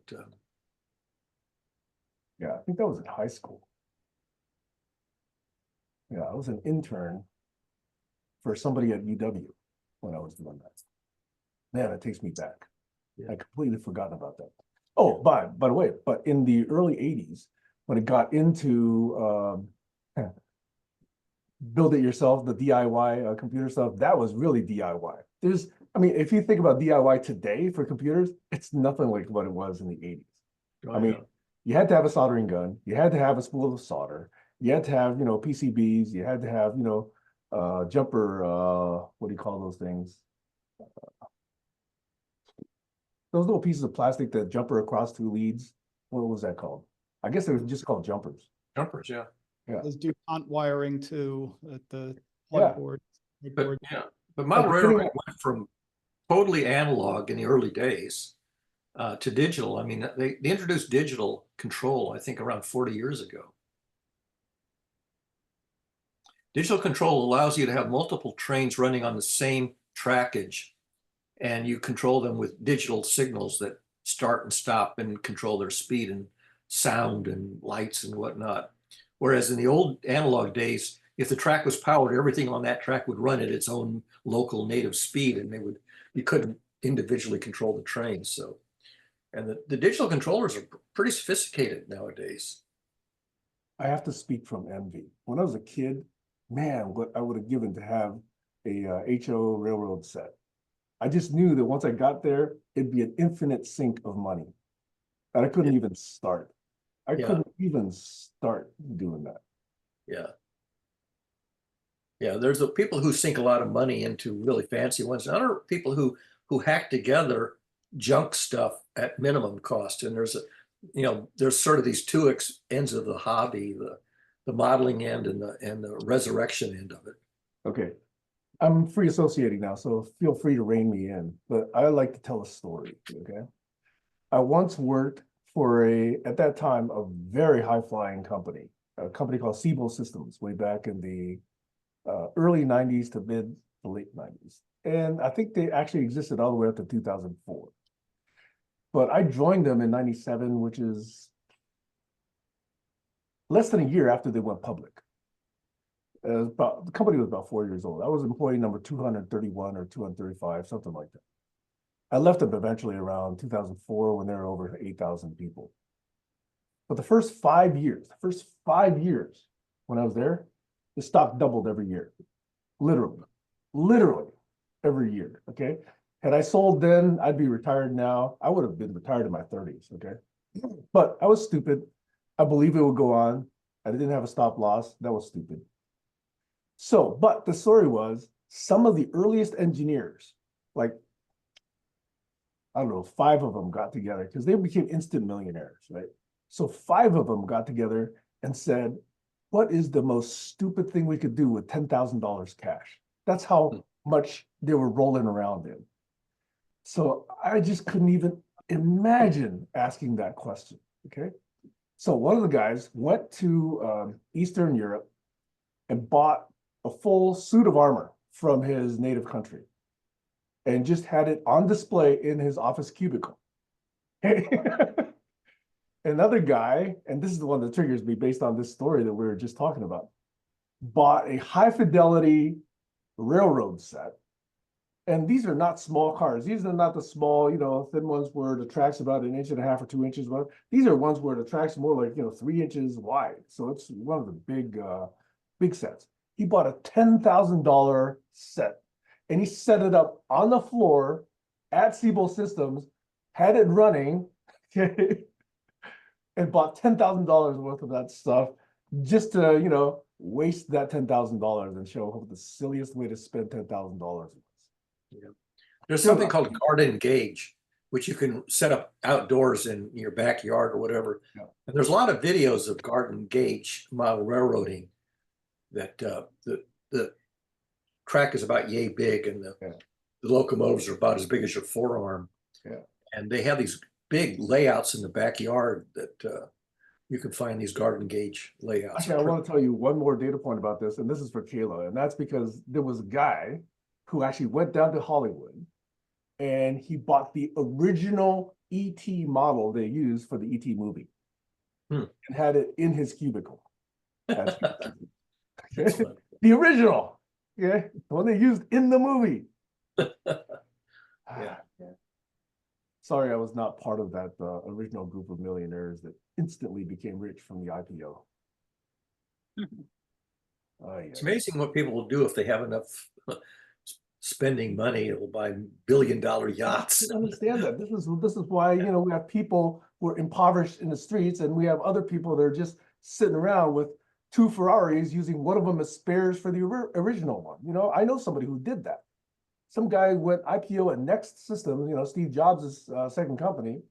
Yeah, I think that was in high school. Yeah, I was an intern for somebody at UW when I was doing that. Man, it takes me back. Yeah. I completely forgotten about that. Oh, by the way, but in the early 80s, when it got into build it yourself, the DIY computer stuff, that was really DIY. I mean, if you think about DIY today for computers, it's nothing like what it was in the 80s. I mean, you had to have a soldering gun, you had to have a spool of solder, you had to have, PCBs, you had to have, jumper, what do you call those things? Those little pieces of plastic that jumper across two leads. What was that called? I guess they were just called jumpers. jumpers, yeah. Yeah. There's DuPont wiring too at the Yeah. plug board. But model But railroad went from totally analog in the early days to digital. I mean, they introduced digital control, I think, around 40 years ago. Digital control allows you to have multiple trains running on the same trackage, and you control them with digital signals that start and stop and control their speed and sound and lights and whatnot. Whereas in the old analog days, if the track was powered, everything on that track would run at its own local native speed, and you couldn't individually control the trains. So, and the digital controllers are pretty sophisticated nowadays. I have to speak from envy. When I was a kid, man, what I would have given to have a HO railroad set. I just knew that once I got there, it'd be an infinite sink of money. And I couldn't even start. I couldn't even start doing that. Yeah. Yeah, there's people who sink a lot of money into really fancy ones. And other people who hack together junk stuff at minimum cost. And there's sort of these two ends of the hobby, the modeling end and the resurrection end of it. Okay. I'm free associating now, so feel free to rein me in. But I like to tell a story, okay? I once worked for at that time, a very high-flying company, a company called Siebel Systems, way back in the early 90s to mid to late 90s. And I think they actually existed all the way up to 2004. But I joined them in 97, which is less than a year after they went public. The company was about 4 years old. I was employee number 231 or 235, something like that. I left them eventually around 2004 when they were over 8,000 people. But the first 5 years when I was there, the stock doubled every year. Literally every year, okay? Had I sold then, I'd be retired now. I would have been retired in my 30s, okay? But I was stupid. I believe it would go on. I didn't have a stop loss. That was stupid. So, but the story was some of the earliest engineers, like, I don't know, 5 of them got together because they became instant millionaires, right? So 5 of them got together and said, what is the most stupid thing we could do with $10,000 cash? That's how much they were rolling around in. So I just couldn't even imagine asking that question, okay? So one of the guys went to Eastern Europe and bought a full suit of armor from his native country and just had it on display in his office cubicle. Another guy, and this is the one that triggers me based on this story that we were just talking about, bought a high fidelity railroad set. And these are not small cars. These are not the small, thin ones where the track's about 1.5 inches or 2 inches wide. These are ones where the track's more like, 3 inches wide. So it's one of the big sets. He bought a $10,000 set and he set it up on the floor at Siebel Systems, had it running, and bought $10,000 worth of that stuff just to, waste that $10,000 and show what the silliest way to spend $10,000 was. There's Still something not. called garden gauge, which you can set up outdoors in your backyard or whatever. Yeah. And there's a lot of videos of garden gauge model railroading that the track is about yay big and the locomotives are about as big as your forearm. Yeah. And they have these big layouts in the backyard that you can find these garden gauge layouts. Actually, I want to tell you one more data point about this, and this is for Kayla, and that's because there was a guy who actually went down to Hollywood and he bought the original ET model they used for the ET movie and had it in his cubicle. That's That's fun. the original, the one they used in the movie. Yeah. Sorry, I was not part of that original group of millionaires that instantly became rich from the IPO. It's amazing what people will do if they have enough spending money. It will buy billion-dollar yachts. I understand that. This is why we have people who are impoverished in the streets, and we have other people that are just sitting around with 2 Ferraris, using one of them as spares for the original one. I know somebody who did that. Some guy went IPO at Next Systems, Steve Jobs' second company,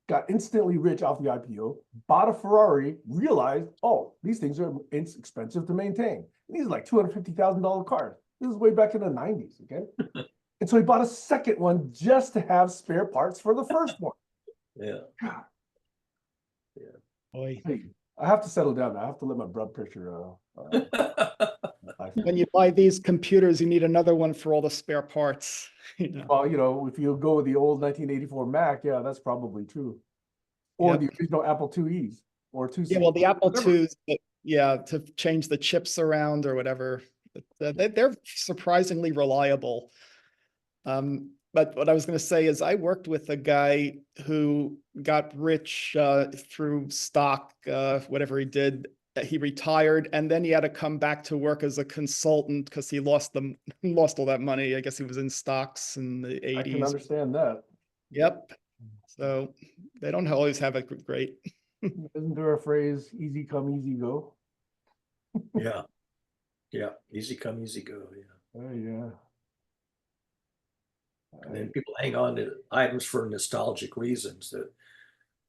got instantly rich off the IPO, bought a Ferrari, realized, oh, these things are expensive to maintain. These are like $250,000 cars. This is way back in the 90s, okay? And so he bought a second one just to have spare parts for the first one. Yeah. God. Yeah. Boy. Hey, I have to settle down. I have to let my blood pressure. When you buy these computers, you need another one for all the spare parts. Well, if you go with the old 1984 Mac, yeah, that's probably true. Or the original Apple IIe's or 2C. Yeah, well, the Apple IIs, to change the chips around or whatever. They're surprisingly reliable. But what I was going to say is I worked with a guy who got rich through stock, whatever he did. He retired, and then he had to come back to work as a consultant because he lost all that money. I guess he was in stocks in the 80s. I can understand that. Yep. So they don't always have it great. Isn't there a phrase, easy come, easy go? Yeah. Yeah. Easy come, easy go. Yeah. Oh, yeah. And then people hang on to items for nostalgic reasons. That,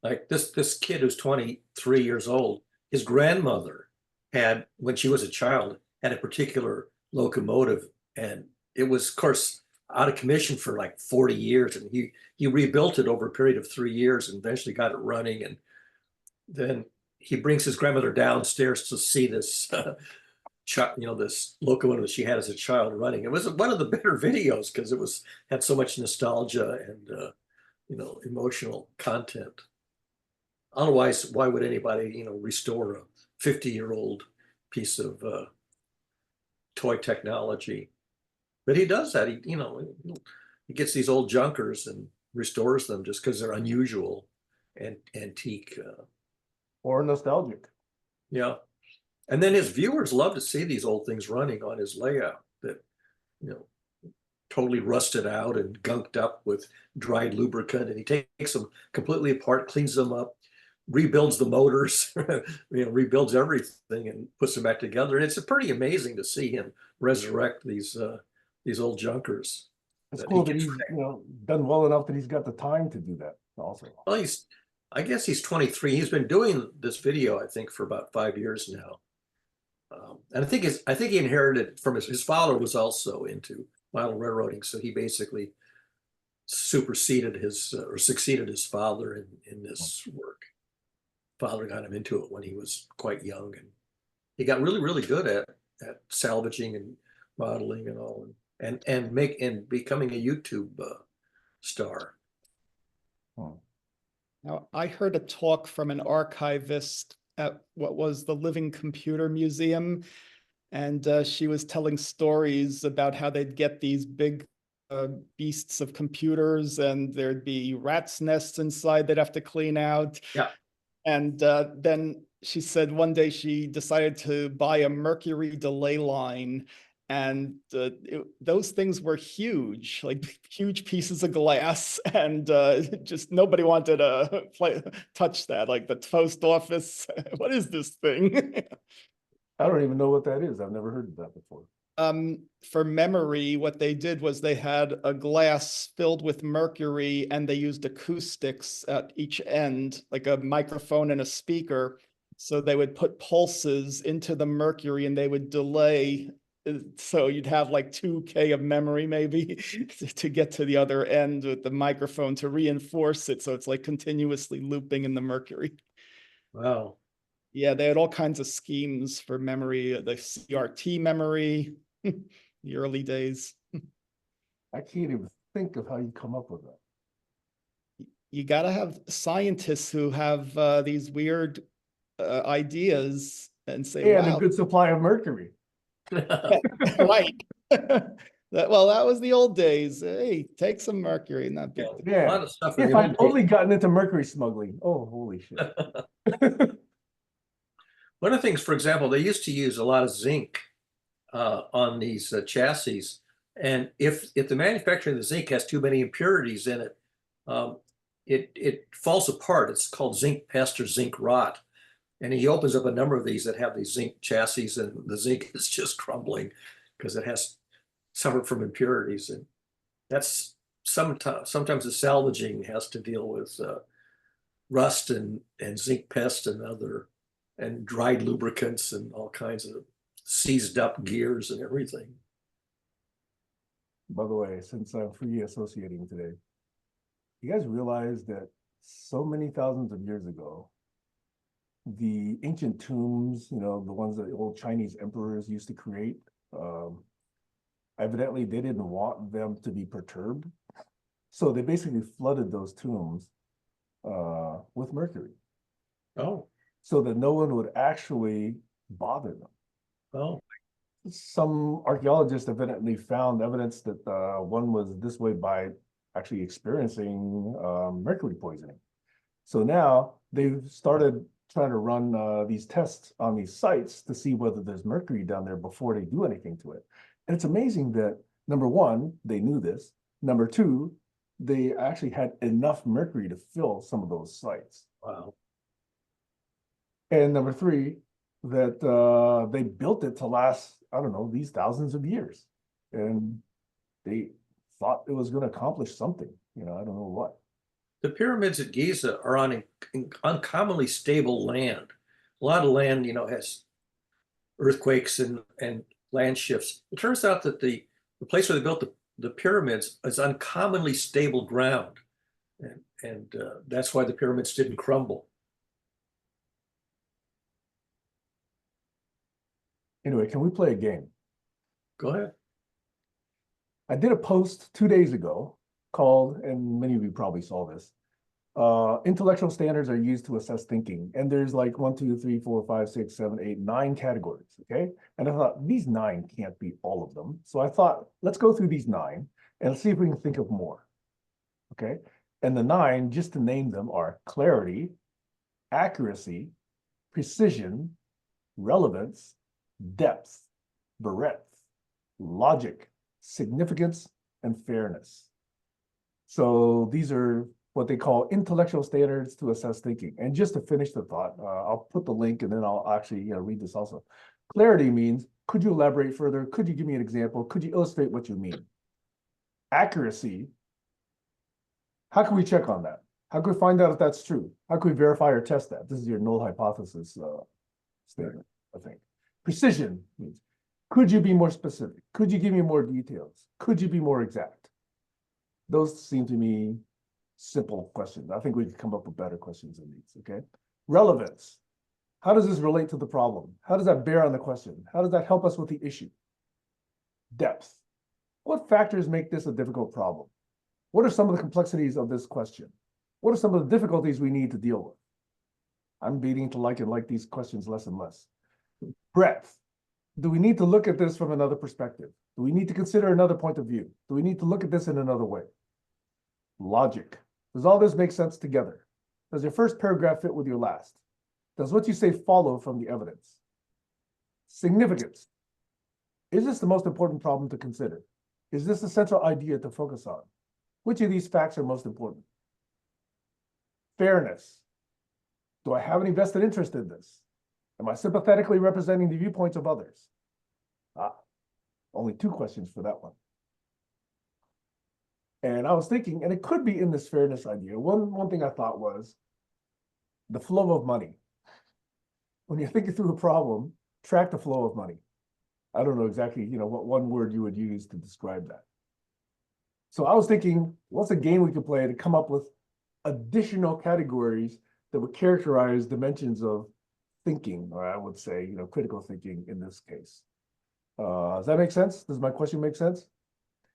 like this kid who's 23 years old, his grandmother had, when she was a child, had a particular locomotive, and it was, of course, out of commission for like 40 years, and he rebuilt it over a period of 3 years and eventually got it running. And then he brings his grandmother downstairs to see this this locomotive that she had as a child running. It was one of the better videos because it had so much nostalgia and emotional content. Otherwise, why would anybody restore a 50-year-old piece of toy technology? But he does that. He gets these old junkers and restores them just because they're unusual and antique. Or nostalgic. Yeah. And then his viewers love to see these old things running on his layout that, totally rusted out and gunked up with dried lubricant. And he takes them completely apart, cleans them up, rebuilds the motors, rebuilds everything and puts them back together. And it's pretty amazing to see him resurrect these old junkers. It's cool that he's done well enough that he's got the time to do that also. Well, I guess he's 23. He's been doing this video, I think, for about 5 years now. And I think he inherited it from his father was also into model railroading, so he basically succeeded his father in this work. Father got him into it when he was quite young, and he got really, really good at salvaging and modeling and all, and becoming a YouTube star. Now, I heard a talk from an archivist at what was the Living Computer Museum, and she was telling stories about how they'd get these big beasts of computers, and there'd be rats' nests inside they'd have to clean out. Yeah. And then she said one day she decided to buy a mercury delay line, and those things were huge, like huge pieces of glass, and just nobody wanted to touch that. Like the post office, what is this thing? I don't even know what that is. I've never heard of that before. For memory, what they did was they had a glass filled with mercury and they used acoustics at each end, like a microphone and a speaker. So they would put pulses into the mercury and they would delay. So you'd have like 2K of memory maybe to get to the other end with the microphone to reinforce it. So it's like continuously looping in the mercury. Wow. Yeah, they had all kinds of schemes for memory, the CRT memory, the early days. I can't even think of how you come up with that. You got to have scientists who have these weird ideas and say, And a wow, good supply of mercury. right. Well, that was the old days. Hey, take some mercury, not big deal. A Yeah. lot of stuff in If the I'd old only days. gotten into mercury smuggling. Oh, holy shit. One of the things, for example, they used to use a lot of zinc on these chassis. And if the manufacturer of the zinc has too many impurities in it, it falls apart. It's called zinc pest or zinc rot. And he opens up a number of these that have these zinc chassis, and the zinc is just crumbling because it has suffered from impurities. And that's sometimes the salvaging has to deal with rust and zinc pest and other and dried lubricants and all kinds of seized up gears and everything. By the way, since I'm free associating today, you guys realize that so many thousands of years ago, the ancient tombs, the ones that the old Chinese emperors used to create, evidently they didn't want them to be perturbed. So they basically flooded those tombs with mercury. Oh. So that no one would actually bother them. Oh. Some archaeologists evidently found evidence that one was this way by actually experiencing mercury poisoning. So now they've started trying to run these tests on these sites to see whether there's mercury down there before they do anything to it. And it's amazing that, number one, they knew this. Number two, they actually had enough mercury to fill some of those sites. Wow. And number three, that they built it to last, I don't know, these thousands of years. And they thought it was going to accomplish something, I don't know what. The pyramids at Giza are on uncommonly stable land. A lot of land, has earthquakes and land shifts. It turns out that the place where they built the pyramids is uncommonly stable ground. And that's why the pyramids didn't crumble. Anyway, can we play a game? Go ahead. I did a post 2 days ago called, and many of you probably saw this, intellectual standards are used to assess thinking. And there's like 1, 2, 3, 4, 5, 6, 7, 8, 9 categories, okay? And I thought, these 9 can't be all of them. So I thought, let's go through these 9 and see if we can think of more, okay? And the 9, just to name them, are clarity, accuracy, precision, relevance, depth, breadth, logic, significance, and fairness. So these are what they call intellectual standards to assess thinking. And just to finish the thought, I'll put the link and then I'll actually read this also. Clarity means, could you elaborate further? Could you give me an example? Could you illustrate what you mean? Accuracy, how can we check on that? How can we find out if that's true? How can we verify or test that? This is your null hypothesis statement, I think. Precision means, could you be more specific? Could you give me more details? Could you be more exact? Those seem to me simple questions. I think we could come up with better questions than these, okay? Relevance. How does this relate to the problem? How does that bear on the question? How does that help us with the issue? Depth. What factors make this a difficult problem? What are some of the complexities of this question? What are some of the difficulties we need to deal with? I'm beginning to like these questions less and less. Breadth. Do we need to look at this from another perspective? Do we need to consider another point of view? Do we need to look at this in another way? Logic. Does all this make sense together? Does your first paragraph fit with your last? Does what you say follow from the evidence? Significance. Is this the most important problem to consider? Is this the central idea to focus on? Which of these facts are most important? Fairness. Do I have any vested interest in this? Am I sympathetically representing the viewpoints of others? Only 2 questions for that one. And I was thinking, and it could be in this fairness idea. One thing I thought was the flow of money. When you're thinking through a problem, track the flow of money. I don't know exactly, what one word you would use to describe that. So I was thinking, what's a game we could play to come up with additional categories that would characterize dimensions of thinking, or I would say, critical thinking in this case. Does that make sense? Does my question make sense?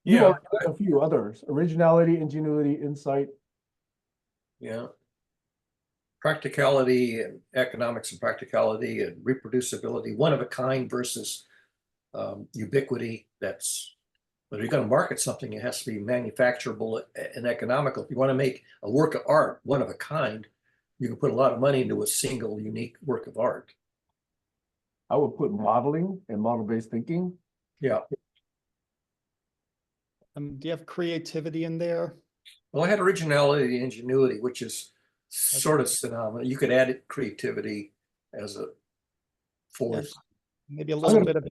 You Yeah, already had a few others: originality, ingenuity, insight. yeah. Practicality and economics and practicality and reproducibility, one of a kind versus ubiquity. That's, but if you're going to market something, it has to be manufacturable and economical. If you want to make a work of art, one of a kind, you can put a lot of money into a single unique work of art. I would put modeling and model-based thinking. Yeah. Do you have creativity in there? Well, I had originality and ingenuity, which is sort of synonymous. You could add creativity as a force. Maybe a little bit of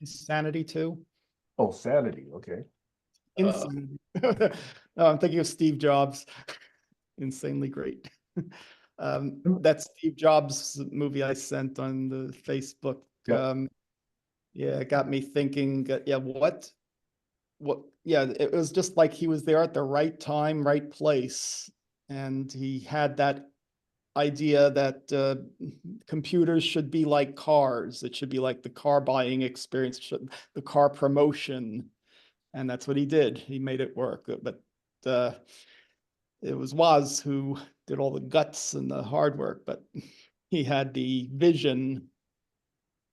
insanity too. Oh, sanity. Okay. Insanity. No, I'm thinking of Steve Jobs. Insanely great. That Steve Jobs movie I sent on the Facebook. Yep. Yeah, it got me thinking. Yeah, what? Yeah, it was just like he was there at the right time, right place, and he had that idea that computers should be like cars. It should be like the car buying experience, the car promotion, and that's what he did. He made it work. But it was Woz who did all the guts and the hard work, but he had the vision.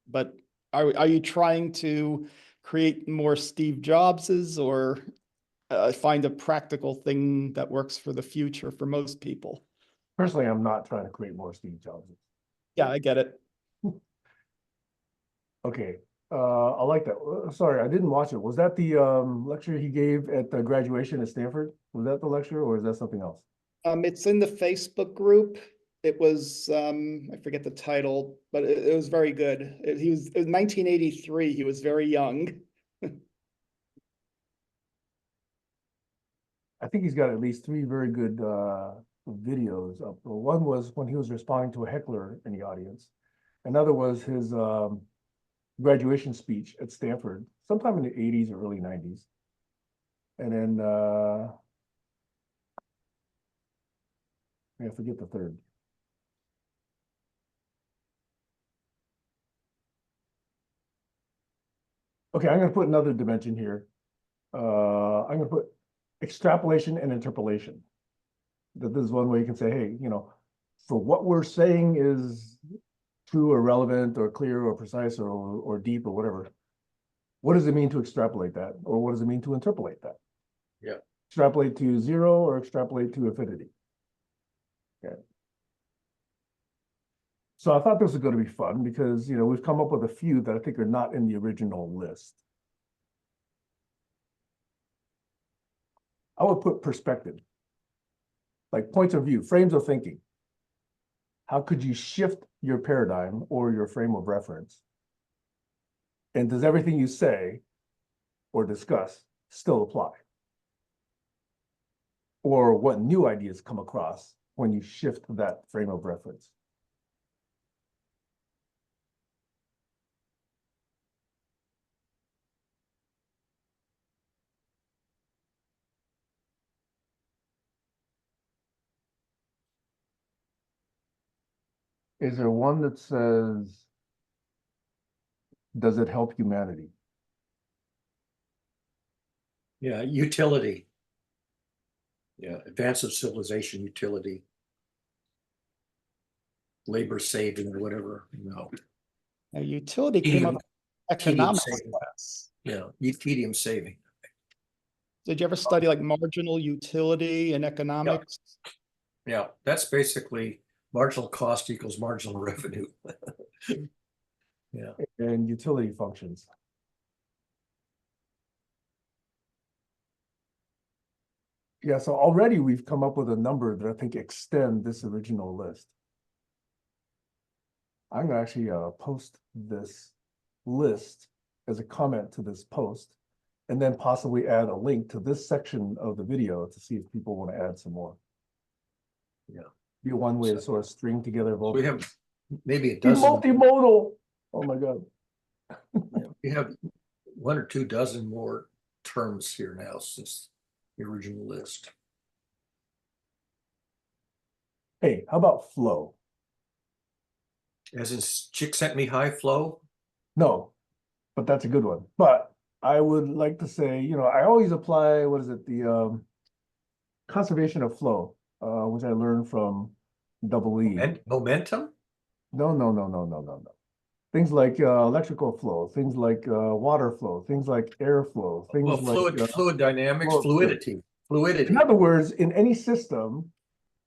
But are you trying to create more Steve Jobses, or find a practical thing that works for the future for most people? Personally, I'm not trying to create more Steve Jobs. Yeah, I get it. Okay. I like that. Sorry, I didn't watch it. Was that the lecture he gave at the graduation at Stanford? Was that the lecture, or is that something else? It's in the Facebook group. It was I forget the title, but it was very good. It was 1983. He was very young. I think he's got at least 3 very good videos up. One was when he was responding to a heckler in the audience. Another was his graduation speech at Stanford, sometime in the 80s or early 90s. And then I forget the third. Okay, I'm going to put another dimension here. I'm going to put extrapolation and interpolation. That this is one way you can say, hey, for what we're saying is true or relevant or clear or precise or deep or whatever, what does it mean to extrapolate that? Or what does it mean to interpolate that? Yeah. Extrapolate to 0 or extrapolate to infinity. Okay. So I thought this was going to be fun because, we've come up with a few that I think are not in the original list. I would put perspective, like points of view, frames of thinking. How could you shift your paradigm or your frame of reference? And does everything you say or discuss still apply? Or what new ideas come across when you shift that frame of reference? Is there one that says, does it help humanity? Yeah, utility. Yeah, advance of civilization, utility. Labor saving or whatever, Now, utility came up in tedium economics saving. class. Yeah, tedium saving. Did you ever study like marginal utility in economics? Yeah, that's basically marginal cost equals marginal revenue. Yeah. And utility functions. Yeah, so already we've come up with a number that I think extend this original list. I'm gonna actually post this list as a comment to this post, and then possibly add a link to this section of the video to see if people want to add some more. Yeah. Be one way to sort of string together both. We have maybe a Be dozen. multimodal. Oh my God. We have 1 or 2 dozen more terms here now since the original list. Hey, how about flow? As in, chick sent me high flow. No, but that's a good one. But I would like to say, I always apply, what is it, the conservation of flow, which I learned from Double E. And momentum. No, no, no, no, no, no, no. Things like electrical flow, things like water flow, things like air flow, things Well, like fluid dynamics, fluidity. In other words, in any system,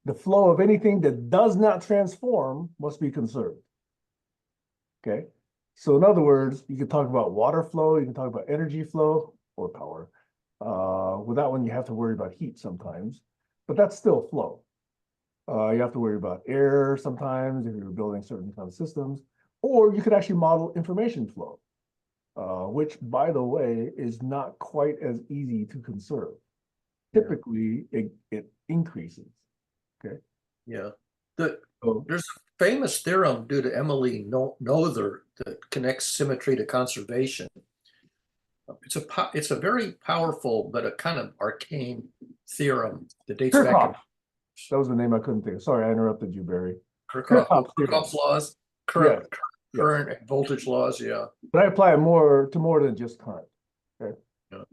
the flow of anything that does not transform must be conserved. Okay. So in other words, you can talk about water flow, you can talk about energy flow or power. With that one, you have to worry about heat sometimes, but that's still flow. You have to worry about air sometimes if you're building certain kind of systems, or you could actually model information flow, which, by the way, is not quite as easy to conserve. Typically, it increases. Okay. Yeah. So, There's a famous theorem due to Emily Noether that connects symmetry to conservation. It's a very powerful but a kind of arcane theorem that dates back Kirchhoff. to That was the name I couldn't think of. Sorry, I interrupted you, Barry. Kirchhoff's laws, current Yes. and voltage laws. Yeah. But I apply it more than just current. Okay. Yeah.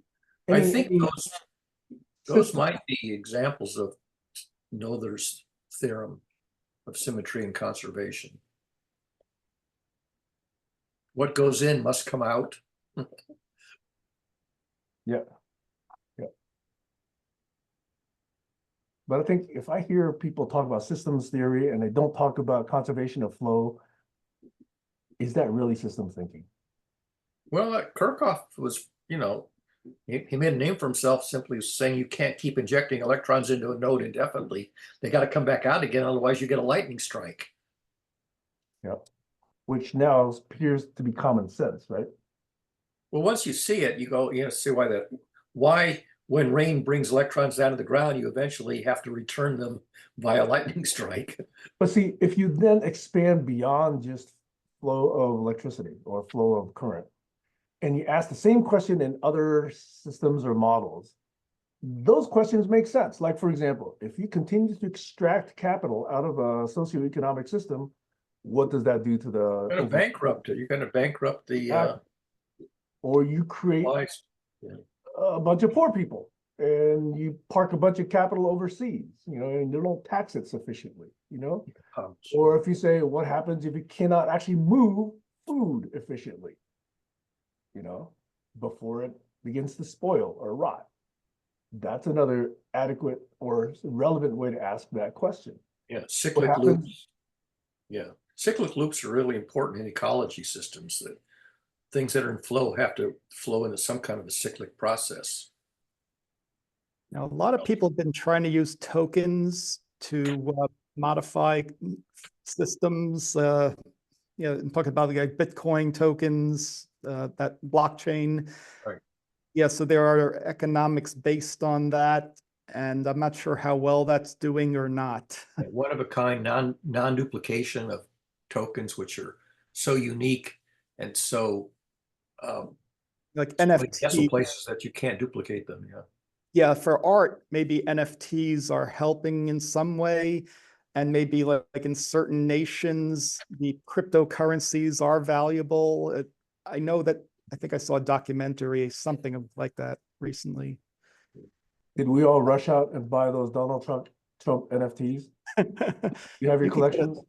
Any, I think any those system. might be examples of Noether's theorem of symmetry and conservation. What goes in must come out. Yeah. Yeah. But I think if I hear people talk about systems theory and they don't talk about conservation of flow, is that really system thinking? Well, Kirchhoff was, he made a name for himself simply saying you can't keep injecting electrons into a node indefinitely. They got to come back out again, otherwise you get a lightning strike. Yep. Which now appears to be common sense, right? Well, once you see it, you go, see why when rain brings electrons down to the ground, you eventually have to return them via lightning strike. But see, if you then expand beyond just flow of electricity or flow of current, and you ask the same question in other systems or models, those questions make sense. Like, for example, if you continue to extract capital out of a socioeconomic system, what does that do to the You're going to bankrupt it. You're going to bankrupt the or you create a bunch of poor people and you park a bunch of capital overseas, and you don't tax it sufficiently, or if you say, what happens if you cannot actually move food efficiently, before it begins to spoil or rot? That's another adequate or relevant way to ask that question. Yeah, cyclic loops. Yeah, cyclic loops are really important in ecology systems. That things that are in flow have to flow into some kind of a cyclic process. Now, a lot of people have been trying to use tokens to modify systems. I'm talking about like Bitcoin tokens, that blockchain. Right. Yeah, so there are economics based on that, and I'm not sure how well that's doing or not. One of a kind non-duplication of tokens, which are so unique and so like so many NFT. decimal places that you can't duplicate them. Yeah. Yeah, for art, maybe NFTs are helping in some way, and maybe like in certain nations, the cryptocurrencies are valuable. I know that I think I saw a documentary, something like that recently. Did we all rush out and buy those Donald Trump NFTs? You have your collections?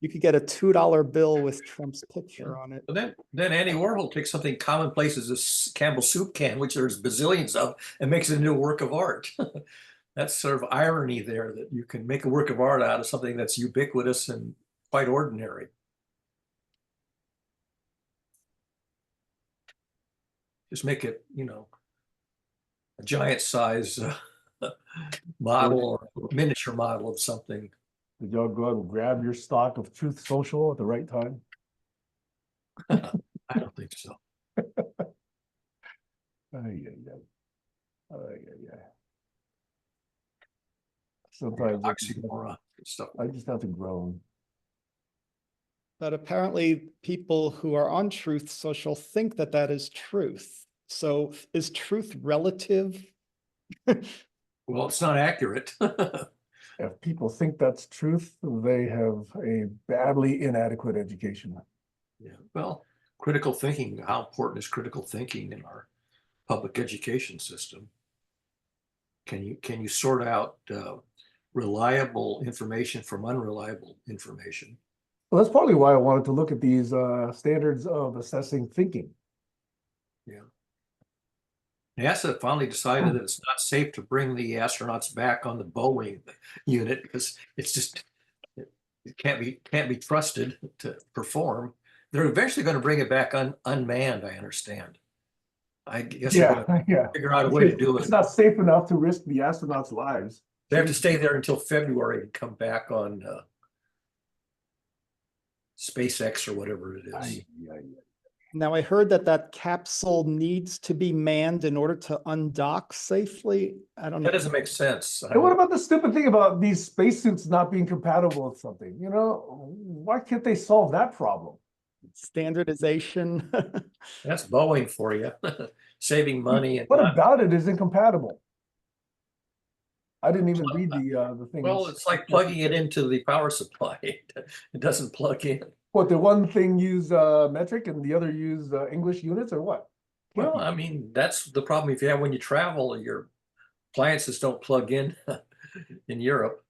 You could get a $2 bill with Trump's picture on it. But then Andy Warhol takes something commonplace as a Campbell soup can, which there's bazillions of, and makes it into a work of art. That's sort of irony there, that you can make a work of art out of something that's ubiquitous and quite ordinary. Just make it, a giant size model or miniature model of something. Did y'all go out and grab your stock of Truth Social at the right time? I don't think so. Ay, ay, ay. Ay, ay, ay. Sometimes Oxymoron and stuff. I just have to groan. But apparently people who are on Truth Social think that that is truth. So is truth relative? Well, it's not accurate. If people think that's truth, they have a badly inadequate education. Yeah, well, critical thinking, how important is critical thinking in our public education system? Can you sort out reliable information from unreliable information? Well, that's partly why I wanted to look at these standards of assessing thinking. Yeah. NASA finally decided that it's not safe to bring the astronauts back on the Boeing unit because it's just it can't be trusted to perform. They're eventually going to bring it back unmanned, I understand. I guess they're Yeah, going to yeah. figure out a way to do It's it. not safe enough to risk the astronauts' lives. They have to stay there until February and come back on SpaceX or whatever it is. Ay, ay, ay. Now, I heard that that capsule needs to be manned in order to undock safely. I don't know. That doesn't make sense. And what about the stupid thing about these spacesuits not being compatible with something? You know, why can't they solve that problem? Standardization. That's Boeing for you, saving money and What not, about it is incompatible? I didn't even read the thing. well, it's like plugging it into the power supply. It doesn't plug in. What, the one thing use metric and the other use English units, or what? Well, I mean, that's the problem if you have when you travel, your appliances don't plug in in Europe.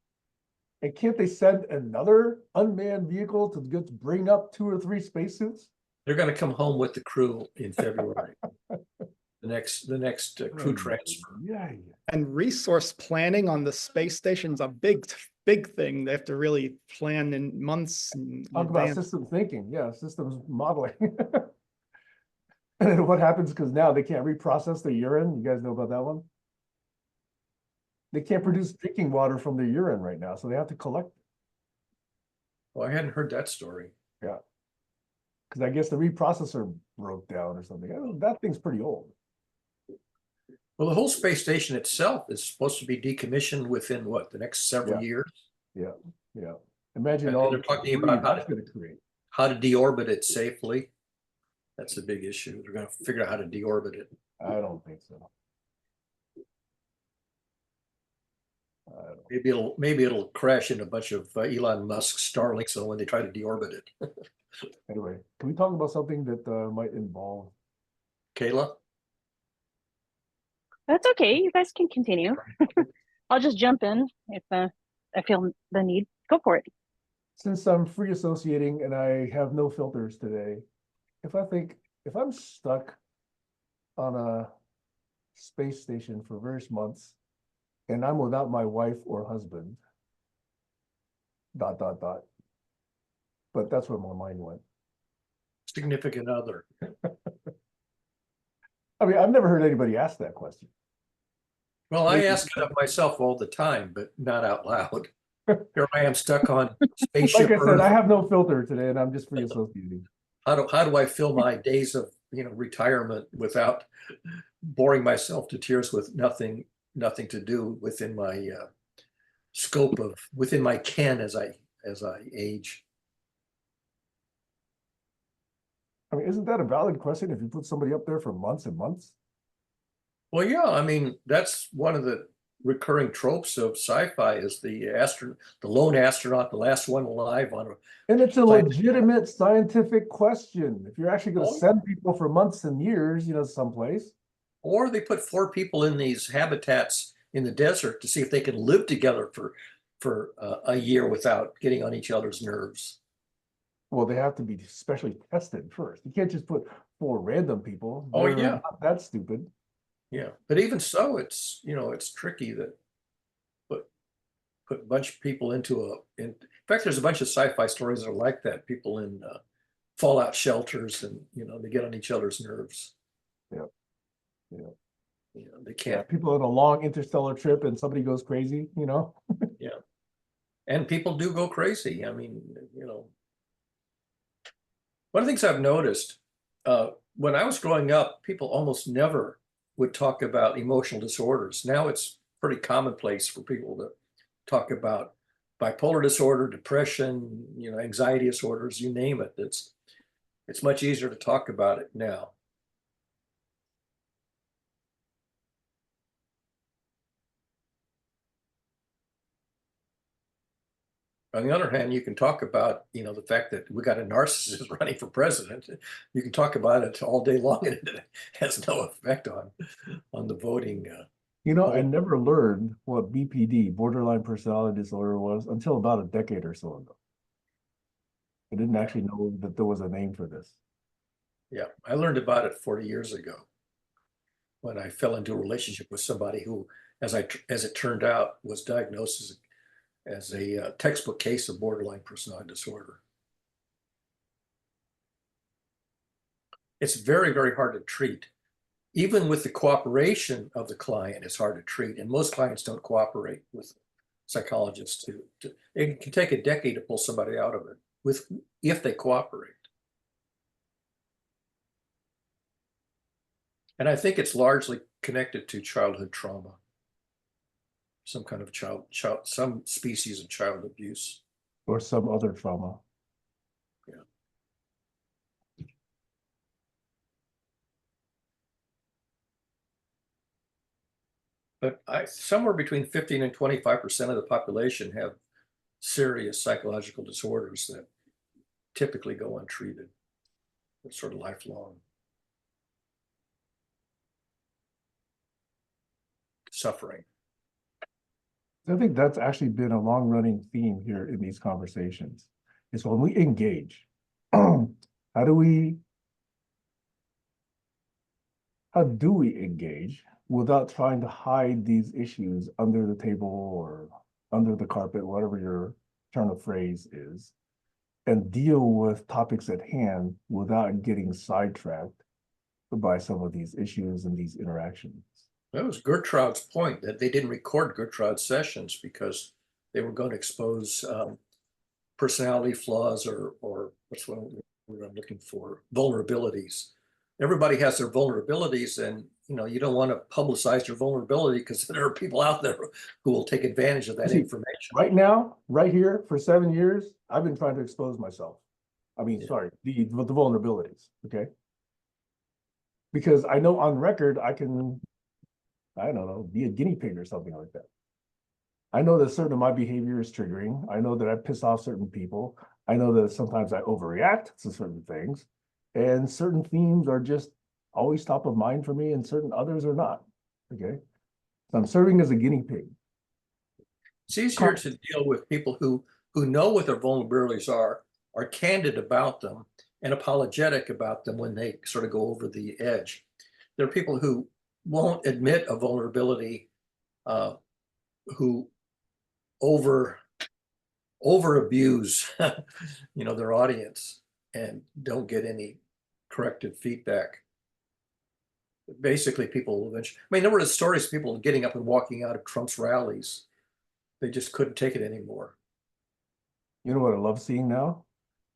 And can't they send another unmanned vehicle to just bring up 2 or 3 spacesuits? They're going to come home with the crew in February. The next crew transfer. Yeah, yeah. And resource planning on the space station's a big thing. They have to really plan in months in Talk about advance. system thinking. Yeah, systems modeling. And then what happens because now they can't reprocess their urine? You guys know about that one? They can't produce drinking water from their urine right now, so they have to collect it. Well, I hadn't heard that story. Yeah. Because I guess the reprocessor broke down or something. That thing's pretty old. Well, the whole space station itself is supposed to be decommissioned within what, the next several years? Yeah, yeah. Imagine And all they're the talking debris about that's going to create. how to deorbit it safely. That's a big issue. They're going to figure out how to deorbit it. I don't think so. Maybe it'll crash into a bunch of Elon Musk's Starlinks when they try to deorbit it. Anyway, can we talk about something that might involve? Kayla? That's okay. You guys can continue. I'll just jump in if I feel the need. Go for it. Since I'm free associating and I have no filters today, if I'm stuck on a space station for various months and I'm without my wife or husband, ... But that's where my mind went. Significant other. I mean, I've never heard anybody ask that question. Well, I ask it of myself all the time, but not out loud. Here I am stuck on spaceship Like I said, Earth. I have no filter today and I'm just free associating. How do I fill my days of retirement without boring myself to tears with nothing to do within my scope of within my ken as I age? I mean, isn't that a valid question if you put somebody up there for months and months? Well, yeah, I mean, that's one of the recurring tropes of sci-fi is the lone astronaut, the last one alive on a. And it's a legitimate scientific question. If you're actually going to send people for months and years, someplace. Or they put 4 people in these habitats in the desert to see if they can live together for a year without getting on each other's nerves. Well, they have to be specially tested first. You can't just put 4 random people. Oh, They're yeah. not that stupid. Yeah, but even so, it's it's tricky that put a bunch of people into in fact, there's a bunch of sci-fi stories that are like that. People in fallout shelters, and they get on each other's nerves. Yeah, they can't. People on a long interstellar trip, and somebody goes crazy. Yeah. And people do go crazy. I mean, you know, one of the things I've noticed when I was growing up, people almost never would talk about emotional disorders. Now it's pretty commonplace for people to talk about bipolar disorder, depression, you know, anxiety disorders, you name it. It's much easier to talk about it now. On the other hand, you can talk about, you know, the fact that we got a narcissist running for president. You can talk about it all day long, and it has no effect on the voting. You know, I never learned what BPD, borderline personality disorder, was until about a decade or so ago. I didn't actually know that there was a name for this. Yeah, I learned about it 40 years ago when I fell into a relationship with somebody who, as it turned out, was diagnosed as a textbook case of borderline personality disorder. It's very, very hard to treat. Even with the cooperation of the client, it's hard to treat. And most clients don't cooperate with psychologists. It can take a decade to pull somebody out of it if they cooperate. And I think it's largely connected to childhood trauma, some kind of some species of child abuse. Or some other trauma. Yeah. But somewhere between 15 and 25% of the population have serious psychological disorders that typically go untreated. It's sort of lifelong suffering. I think that's actually been a long-running theme here in these conversations. Is when we engage, how do we engage without trying to hide these issues under the table or under the carpet, whatever your turn of phrase is, and deal with topics at hand without getting sidetracked by some of these issues and these interactions? That was Gertrude's point, that they didn't record Gertrude's sessions because they were going to expose personality flaws or what's what I'm looking for, vulnerabilities. Everybody has their vulnerabilities, and you know, you don't want to publicize your vulnerability because there are people out there who will take advantage of that information. Right now, right here, for 7 years, I've been trying to expose myself. I mean, sorry, the vulnerabilities, okay? Because I know on record I can, I don't know, be a guinea pig or something like that. I know that certain of my behavior is triggering. I know that I piss off certain people. I know that sometimes I overreact to certain things, and certain themes are just always top of mind for me, and certain others are not. Okay, so I'm serving as a guinea pig. It's easier to deal with people who know what their vulnerabilities are candid about them, and apologetic about them when they sort of go over the edge. There are people who won't admit a vulnerability, who over abuse you know, their audience and don't get any corrective feedback. Basically, people will eventually, I mean, there were stories of people getting up and walking out of Trump's rallies. They just couldn't take it anymore. You know what I love seeing now?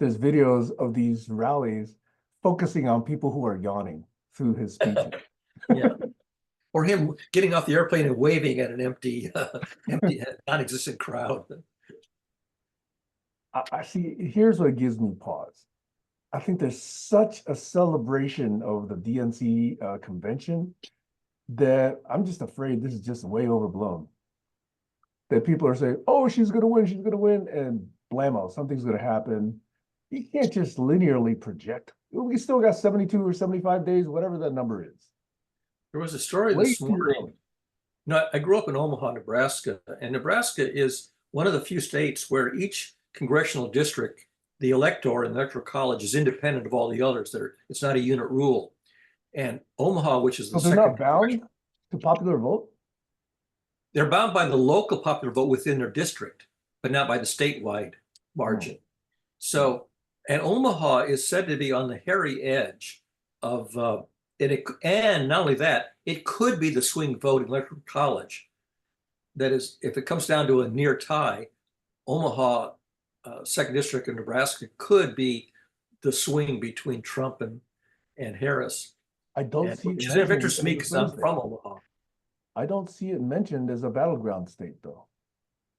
There's videos of these rallies focusing on people who are yawning through his speeches. Yeah. Or him getting off the airplane and waving at an empty non-existent crowd. I see, here's what gives me pause. I think there's such a celebration of the DNC convention that I'm just afraid this is just way overblown. That people are saying, oh, she's going to win, and blammo, something's going to happen. You can't just linearly project. We still got 72 or 75 days, whatever that number is. There was a story this morning. No, I grew up in Omaha, Nebraska, and Nebraska is one of the few states where each congressional district, the elector and the electoral college, is independent of all the others. It's not a unit rule. And Omaha, which is the So they're not bound to popular vote? They're bound by the local popular vote within their district, but not by the statewide margin. So, and Omaha is said to be on the hairy edge of, and not only that, it could be the swing vote in electoral college. That is, if it comes down to a near tie, Omaha, second district in Nebraska could be the swing between Trump and Harris. I don't And see which it is of mentioned interest to me as a because swing I'm state. from Omaha. I don't see it mentioned as a battleground state, though.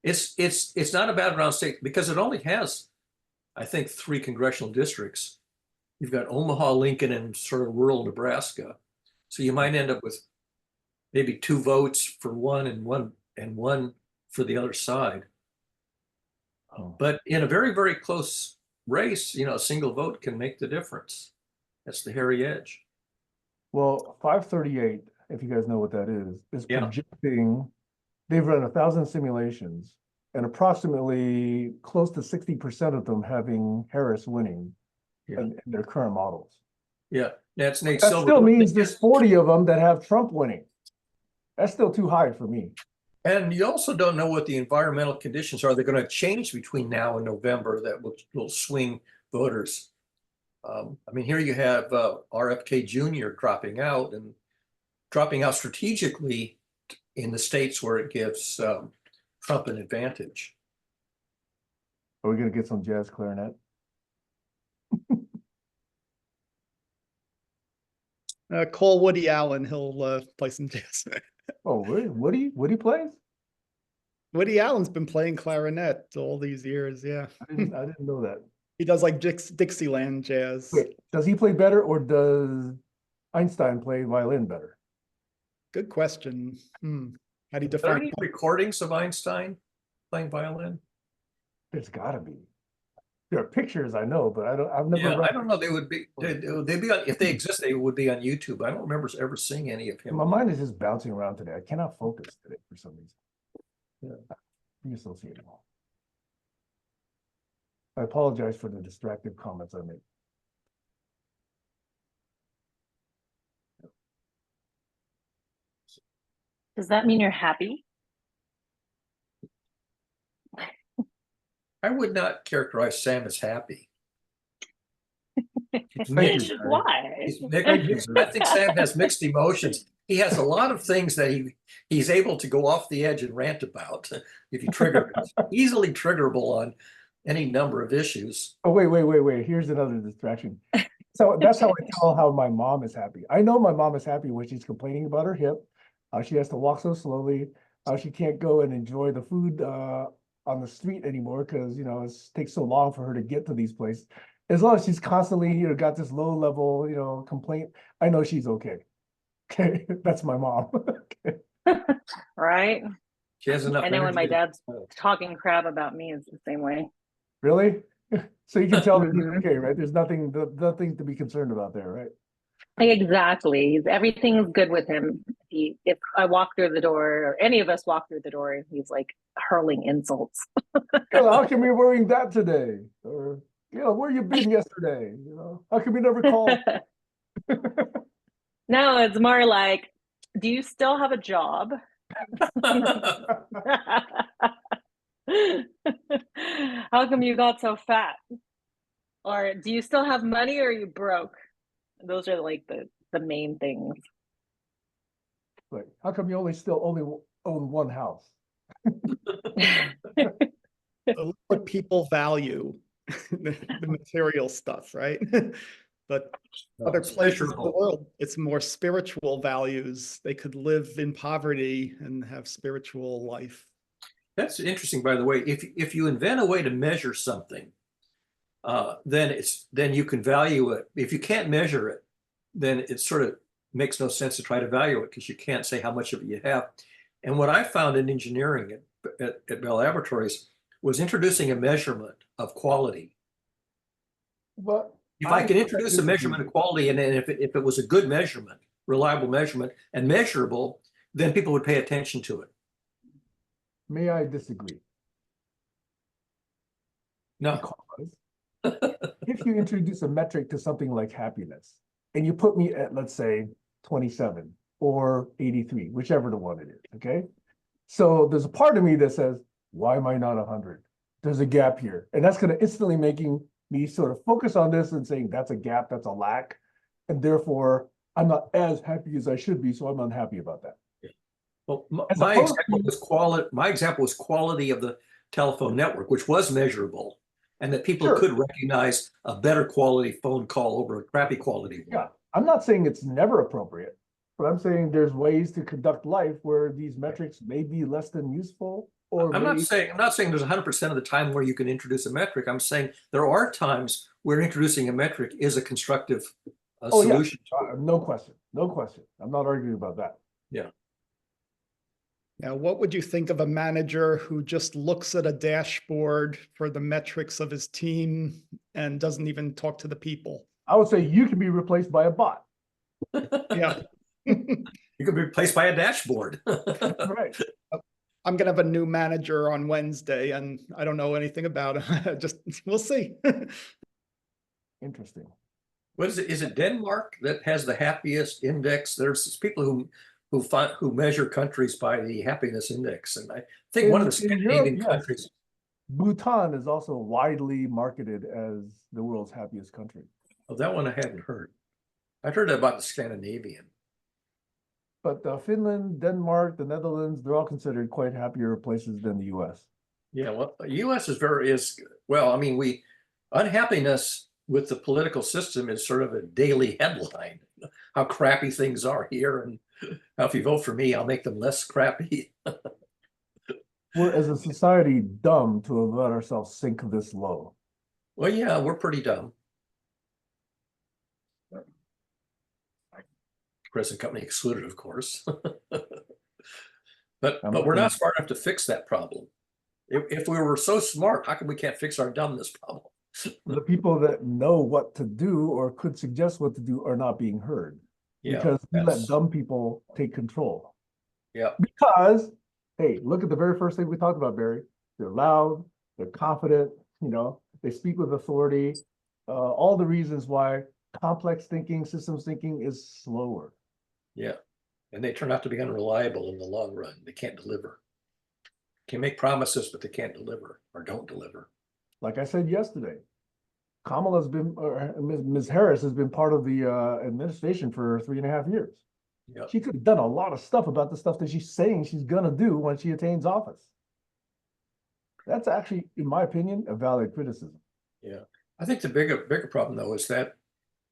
It's not a battleground state because it only has, I think, 3 congressional districts. You've got Omaha, Lincoln, and sort of rural Nebraska. So you might end up with maybe 2 votes for one and one for the other side. Oh. But in a very, very close race, a single vote can make the difference. That's the hairy edge. Well, 538, if you guys know what that is Yeah. projecting. They've run 1,000 simulations, and approximately close to 60% of them having Harris winning Yeah. in their current models. Yeah, that's Nate That Silver. still means there's 40 of them that have Trump winning. That's still too high for me. And you also don't know what the environmental conditions are. They're going to change between now and November that will swing voters. I mean, here you have RFK Jr. dropping out strategically in the states where it gives Trump an advantage. Are we going to get some jazz clarinet? Call Woody Allen. He'll play some jazz. Oh, really? Woody plays? Woody Allen's been playing clarinet all these years. Yeah, I didn't know that. he does like Dixieland jazz. Wait, does he play better, or does Einstein play violin better? Good question. How do you Are there define? any recordings of Einstein playing violin? There's got to be. There are pictures, I know, but I've never. Yeah, I don't know. They would be on, if they exist, they would be on YouTube. I don't remember ever seeing any of him. My mind is just bouncing around today. I cannot focus today for some reason. Yeah. You associate them all. I apologize for the distractive comments I made. Does that mean you're happy? I would not characterize Sam as happy. He's Thank mixed. you, Barry. Why? He's mixed. I think Sam has mixed emotions. He has a lot of things that he's able to go off the edge and rant about if you trigger him. Easily triggerable on any number of issues. Oh, wait. Here's another distraction. So that's how I tell how my mom is happy. I know my mom is happy when she's complaining about her hip. She has to walk so slowly. She can't go and enjoy the food on the street anymore because, it takes so long for her to get to these places. As long as she's constantly, got this low level, complaint, I know she's okay. Okay, that's my mom. Okay. Right? She has enough. I know when my energy. dad's talking crap about me, it's the same way. Really? So you can tell that he's okay, right? There's nothing to be concerned about there, right? Exactly. Everything's good with him. If I walk through the door, or any of us walk through the door, he's like hurling insults. How come you're wearing that today? Or, where you been yesterday? How come you never called? No, it's more like, do you still have a job? How come you got so fat? Or do you still have money, or are you broke? Those are like the main things. Like, how come you only own one house? What people value, the material stuff, right? But other places in the world, it's more spiritual values. They could live in poverty and have spiritual life. That's interesting, by the way. If you invent a way to measure something, then you can value it. If you can't measure it, then it sort of makes no sense to try to value it because you can't say how much of it you have. And what I found in engineering at Bell Laboratories was introducing a measurement of quality. But if I can introduce a measurement of quality, and then if it was a good measurement, reliable measurement, and measurable, then people would pay attention to it. May I disagree? No. Because if you introduce a metric to something like happiness, and you put me at, let's say, 27 or 83, whichever the one it is, okay? So there's a part of me that says, why am I not 100? There's a gap here. And that's going to instantly making me sort of focus on this and saying that's a gap, that's a lack. And therefore, I'm not as happy as I should be, so I'm unhappy about that. Well, my example was quality of telephone network, which was measurable, and that people Sure. could recognize a better quality phone call over a crappy quality one. Yeah, I'm not saying it's never appropriate, but I'm saying there's ways to conduct life where these metrics may be less than useful, or I'm not may, saying there's 100% of the time where you can introduce a metric. I'm saying there are times where introducing a metric is a constructive oh yeah, solution. no question, no question. I'm not arguing about that. Yeah. Now, what would you think of a manager who just looks at a dashboard for the metrics of his team and doesn't even talk to the people? I would say you can be replaced by a bot. Yeah. You can be replaced by a dashboard. Right. I'm gonna have a new manager on Wednesday, and I don't know anything about it. Just we'll see. Interesting. What is it? Is it Denmark that has the happiest index? There's people who measure countries by the happiness index, and I think one of the In Europe, Scandinavian yes. countries. Bhutan is also widely marketed as the world's happiest country. Oh, that one I hadn't heard. I'd heard about the Scandinavian. But Finland, Denmark, the Netherlands, they're all considered quite happier places than the US. Yeah, well, the U.S. well. I mean, unhappiness with the political system is sort of a daily headline. How crappy things are here, and how if you vote for me, I'll make them less crappy. We're, as a society, dumb to have let ourselves sink this low. Well, yeah, we're pretty dumb. Present company excluded, of course. But we're not smart enough to fix that problem. If we were so smart, how come we can't fix our dumbness problem? The people that know what to do or could suggest what to do are not being heard. Yeah, because we let dumb people take control. Yeah. Because, hey, look at the very first thing we talked about, Barry. They're loud, they're confident, they speak with authority. All the reasons why complex thinking, systems thinking is slower. Yeah. And they turn out to be unreliable in the long run. They can't deliver. Can make promises, but they can't deliver or don't deliver. Like I said yesterday, Kamala's been, or Ms. Harris has been part of the administration for 3.5 years. Yep. She could have done a lot of stuff about the stuff that she's saying she's gonna do when she attains office. That's actually, in my opinion, a valid criticism. Yeah, I think the bigger problem though is that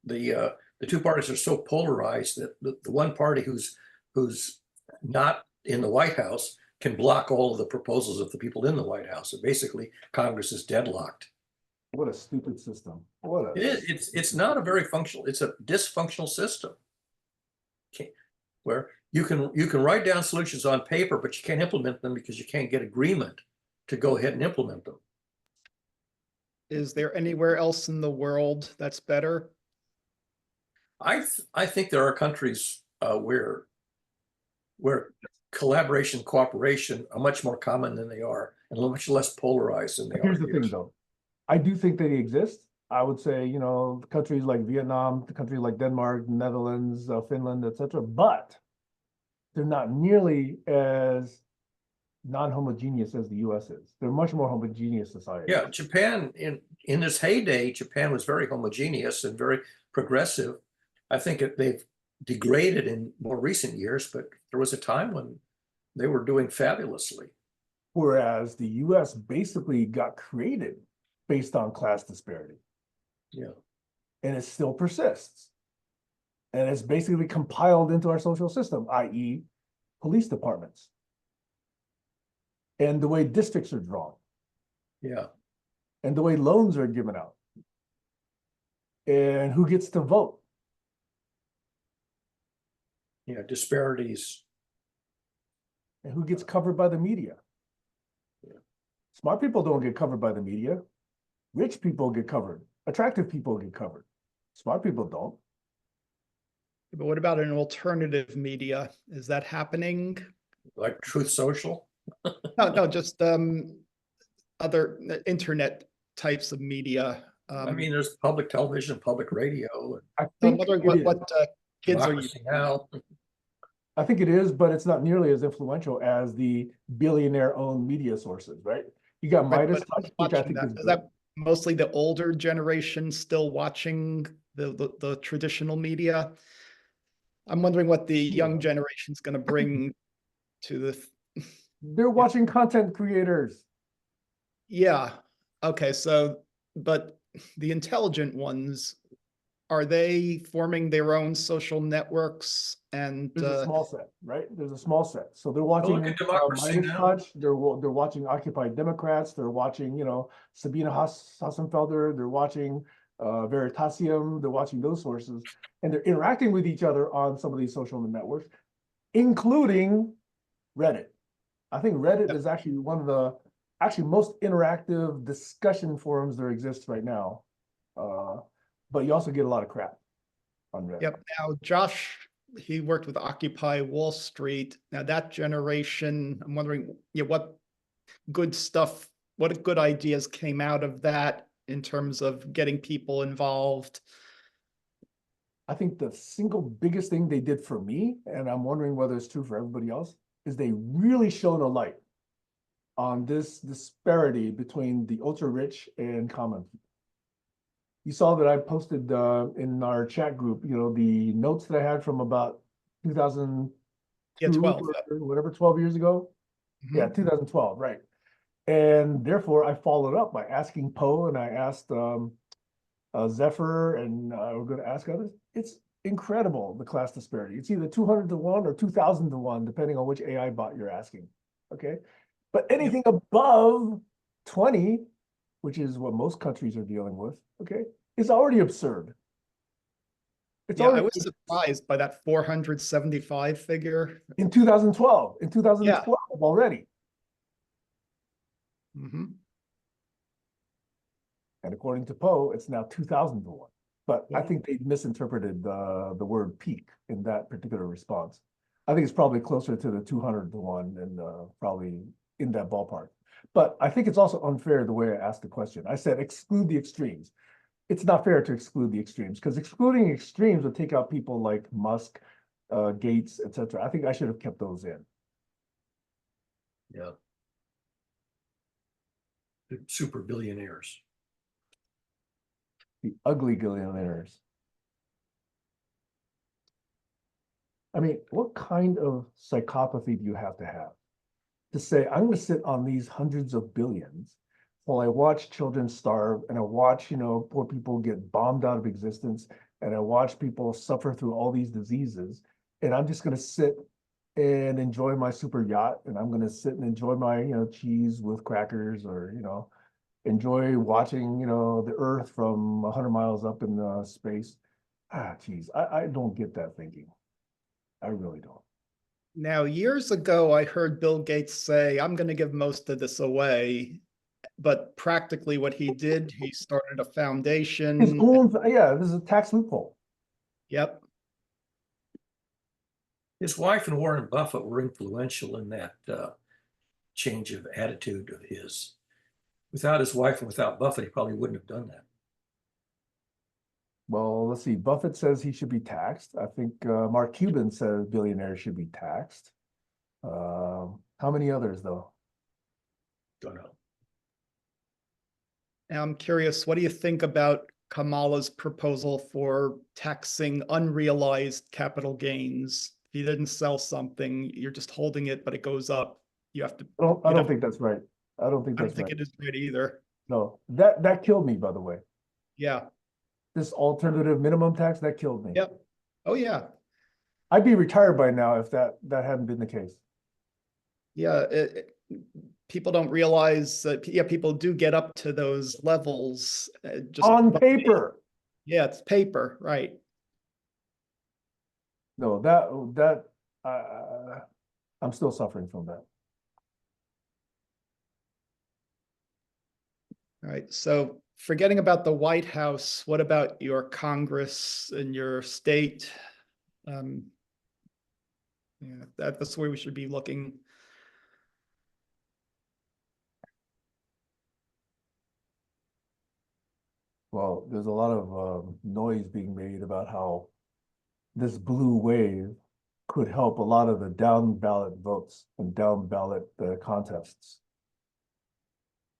the two parties are so polarized that the one party who's not in the White House can block all of the proposals of the people in the White House. So basically, Congress is deadlocked. What a stupid system. It is. It's not a very functional. It's a dysfunctional system. Where you can write down solutions on paper, but you can't implement them because you can't get agreement to go ahead and implement them. Is there anywhere else in the world that's better? I think there are countries where collaboration, cooperation are much more common than they are, and much less polarized than they are. Here's the thing, though. I do think they exist. I would say, countries like Vietnam, countries like Denmark, Netherlands, Finland, etc., but they're not nearly as non-homogeneous as the US is. They're much more homogeneous society. Yeah, Japan in its heyday, Japan was very homogeneous and very progressive. I think they've degraded in more recent years, but there was a time when they were doing fabulously. Whereas the US basically got created based on class disparity. Yeah. And it still persists. And it's basically compiled into our social system, i.e. police departments. And the way districts are drawn. Yeah. And the way loans are given out. And who gets to vote. Yeah, disparities. And who gets covered by the media. Yeah. Smart people don't get covered by the media. Rich people get covered. Attractive people get covered. Smart people don't. But what about an alternative media? Is that happening? Like Truth Social? No, just other internet types of media. I mean, there's public television, public radio. I think I'm wondering what kids are using now. I think it is, but it's not nearly as influential as the billionaire-owned media sources, right? You got Midas Touch, which I think is that mostly the older generation still watching the traditional media? I'm wondering what the young generation is going to bring to the. They're watching content creators. Yeah, okay, so, but the intelligent ones, are they forming their own social networks and, There's a small set, right? There's a small set. So they're watching Look at democracy Midas now. Touch. They're watching Occupy Democrats. They're watching, Sabina Hassenfelder. They're watching Veritasium. They're watching those sources, and they're interacting with each other on some of these social networks, including Reddit. I think Reddit Yep. is actually one of the most interactive discussion forums there exists right now. But you also get a lot of crap on Reddit. Yep, now Josh, he worked with Occupy Wall Street. Now that generation, I'm wondering, what good stuff, what good ideas came out of that in terms of getting people involved? I think the single biggest thing they did for me, and I'm wondering whether it's true for everybody else, is they really shone a light on this disparity between the ultra rich and common people. You saw that I posted in our chat group, the notes that I had from about 2002 Yeah, 12. or whatever, 12 years ago. Mhm. Yeah, 2012, right. And therefore, I followed up by asking Poe, and I asked Zephyr, and we're going to ask others. It's incredible, the class disparity. It's either 200 to 1 or 2,000 to 1, depending on which AI bot you're asking. Okay. But anything above 20, which is what most countries are dealing with, okay, is already absurd. It's Yeah, I already was surprised by that 475 figure. in 2012. In 2012 already. Mhm. And according to Poe, it's now 2,000 to 1. But I Yeah. think they misinterpreted the word peak in that particular response. I think it's probably closer to the 200 to 1 and probably in that ballpark. But I think it's also unfair the way I asked the question. I said exclude the extremes. It's not fair to exclude the extremes because excluding extremes would take out people like Musk, Gates, etc. I think I should have kept those in. Yeah. The super billionaires. The ugly billionaires. I mean, what kind of psychopathy do you have to say, I'm going to sit on these hundreds of billions while I watch children starve and I watch, poor people get bombed out of existence and I watch people suffer through all these diseases. And I'm just going to sit and enjoy my super yacht and I'm going to sit and enjoy my, cheese with crackers or, enjoy watching, the earth from 100 miles up in space. Geez, I don't get that thinking. I really don't. Now, years ago, I heard Bill Gates say, I'm going to give most of this away. But practically what he did, he started a His foundation. own, yeah, this is a tax loophole. Yep. His wife and Warren Buffett were influential in that change of attitude of his. Without his wife and without Buffett, he probably wouldn't have done that. Well, let's see. Buffett says he should be taxed. I think Mark Cuban says billionaires should be taxed. How many others, though? Don't know. Now I'm curious, what do you think about Kamala's proposal for taxing unrealized capital gains? If you didn't sell something, you're just holding it, but it goes up. You have to, I don't think that's right. I don't think I don't that's think right. it is right either. No, that killed me, by the way. Yeah. This alternative minimum tax, that killed me. Yep. Oh, yeah. I'd be retired by now if that hadn't been the case. Yeah. People don't realize that, yeah, people do get up to those levels. Just On paper. Yeah, it's paper, right? No, I'm still suffering from that. All right. So forgetting about the White House, what about your Congress and your state? Yeah, that's where we should be looking. Well, there's a lot of noise being made about how this blue wave could help a lot of the down ballot votes and down ballot contests,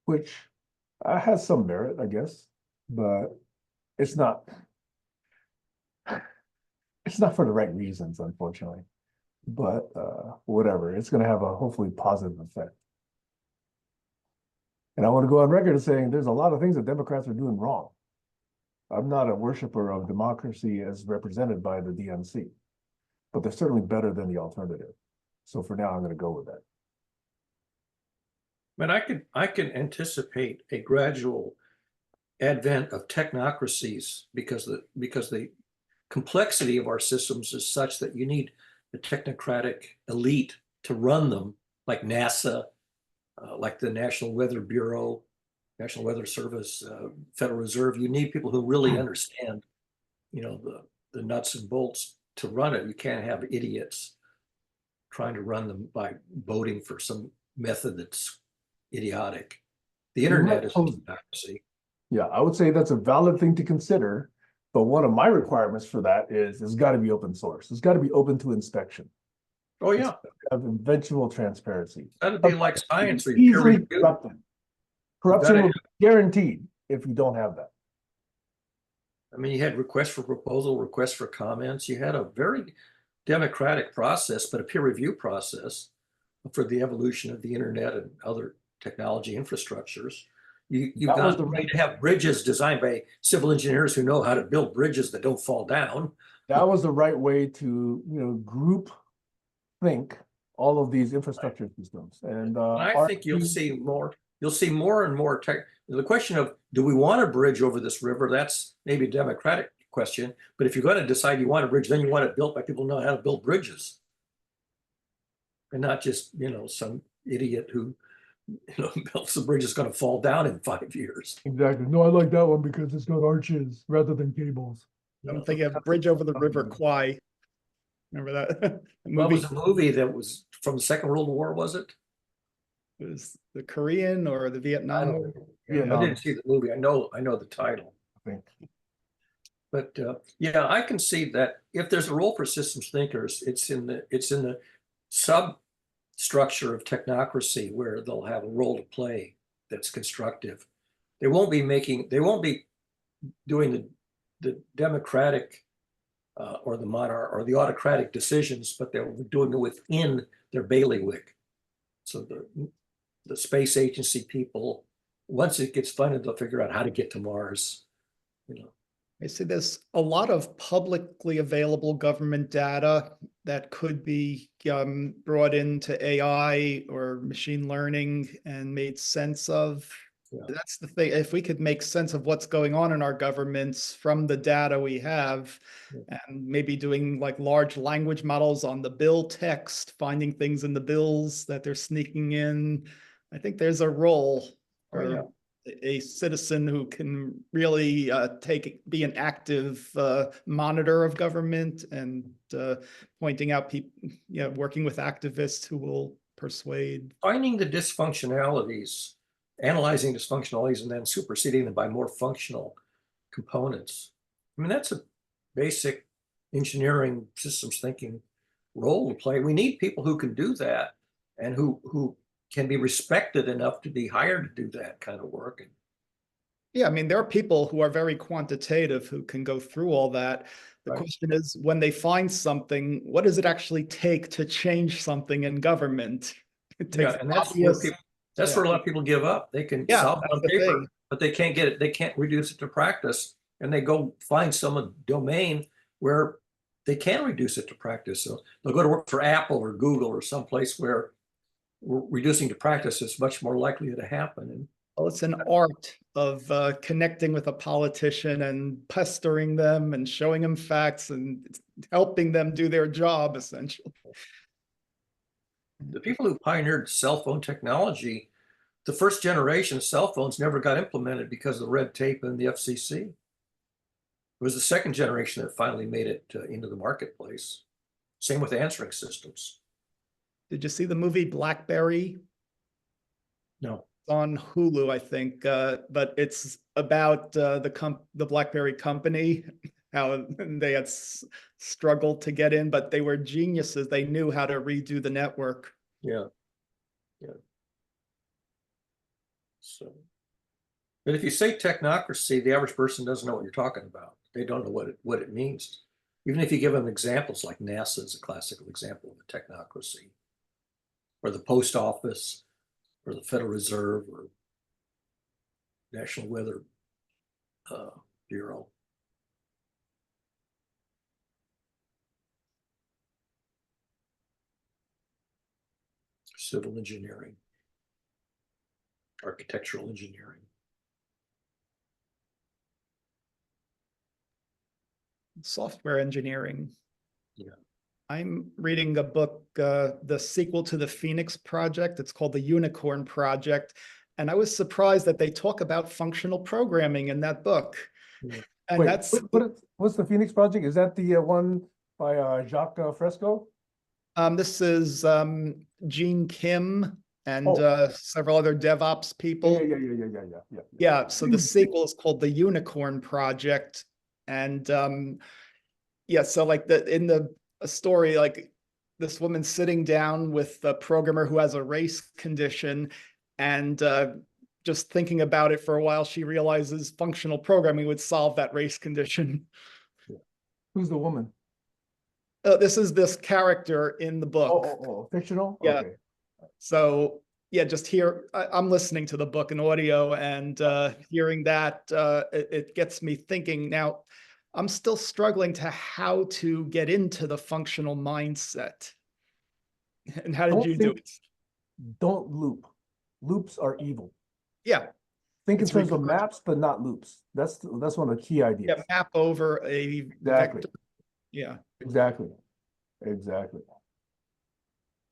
which has some merit, I guess, but it's not. It's not for the right reasons, unfortunately. But whatever, it's going to have a hopefully positive effect. And I want to go on record as saying there's a lot of things that Democrats are doing wrong. I'm not a worshiper of democracy as represented by the DNC, but they're certainly better than the alternative. So for now, I'm going to go with that. But I can anticipate a gradual advent of technocracies because the complexity of our systems is such that you need a technocratic elite to run them, like NASA, like the National Weather Bureau, National Weather Service, Federal Reserve. You need people who really understand, the nuts and bolts to run it. You can't have idiots trying to run them by voting for some method that's idiotic. The internet is a democracy. Yeah, I would say that's a valid thing to consider. But one of my requirements for that is it's got to be open source. It's got to be open to inspection. Oh yeah, Have eventual transparency. that'd be like science or peer Easily review. corrupted. Corruption will be guaranteed if you don't have that. I mean, you had requests for proposal, requests for comments. You had a very democratic process, but a peer review process for the evolution of the internet and other technology infrastructures. You need to have bridges designed by civil engineers who know how to build bridges that don't fall down. That was the right way to, group think all of these infrastructure systems. And I think you'll see more and more tech. The question of, do we want a bridge over this river? That's maybe a democratic question. But if you're going to decide you want a bridge, then you want it built by people who know how to build bridges. And not just, some idiot who builds the bridge is going to fall down in 5 years. Exactly. No, I like that one because it's got arches rather than cables. I'm thinking of Bridge Over the River Kwai. Remember that Well, it movie? was a movie that was from the Second World War, was it? It was the Korean or the Vietnam? I didn't see the movie. I know the title. I think. But yeah, I can see that if there's a role for systems thinkers, it's in the substructure of technocracy where they'll have a role to play that's constructive. They won't be doing the democratic or the monarch or the autocratic decisions, but they're doing it within their bailiwick. So the space agency people, once it gets funded, they'll figure out how to get to Mars. I see there's a lot of publicly available government data that could be brought into AI or machine learning and made sense of. Yeah. That's the thing. If we could make sense of what's going on in our governments from the data we have, and maybe doing like large language models on the bill text, finding things in the bills that they're sneaking in, I think there's a role for a citizen who can really be an active monitor of government and pointing out people, working with activists who will persuade. Finding the dysfunctionalities, analyzing dysfunctionalities, and then superseding them by more functional components. I mean, that's a basic engineering systems thinking role to play. We need people who can do that and who can be respected enough to be hired to do that kind of work. Yeah, I mean, there are people who are very quantitative who can go through all that. The question is, when they find something, what does it actually take to change something in government? It takes and that's where a lot of people give up. They can solve it on paper, but they can't get it. They can't reduce it to practice, and they go find some domain where they can reduce it to practice. So they'll go to work for Apple or Google or someplace where reducing to practice is much more likely to happen. Well, it's an art of connecting with a politician and pestering them and showing them facts and helping them do their job, essentially. The people who pioneered cell phone technology, the first generation of cell phones never got implemented because of the red tape in the FCC. It was the second generation that finally made it into the marketplace. Same with answering systems. Did you see the movie BlackBerry? No. It's on Hulu, I think, but it's about the BlackBerry company, how they had struggled to get in, but they were geniuses. They knew how to redo the network. Yeah. So, but if you say technocracy, the average person doesn't know what you're talking about. They don't know what it means. Even if you give them examples, like NASA is a classical example of a technocracy, or the post office, or the Federal Reserve, or National Weather Bureau. Civil engineering, architectural engineering. Software engineering. Yeah. I'm reading a book, the sequel to the Phoenix Project. It's called the Unicorn Project. And I was surprised that they talk about functional programming in that book. Yeah. And Wait, that's, what's the Phoenix Project? Is that the one by Jacques Fresco? this is Gene Kim and Oh. several other DevOps people. Yeah. Yeah, so the sequel is called the Unicorn Project. And yeah, so like in the story, like this woman sitting down with a programmer who has a race condition, and just thinking about it for a while, she realizes functional programming would solve that race condition. Who's the woman? This is this character in the book. Fictional? Yeah. Okay. So yeah, just here, I'm listening to the book and audio, and hearing that, it gets me thinking. Now, I'm still struggling to how to get into the functional mindset. And how did you do it? Don't loop. Loops are evil. Yeah, Think in It's terms of recursive. maps, but not loops. That's one of the key ideas. yeah, map over a Exactly. vector. Yeah, Exactly.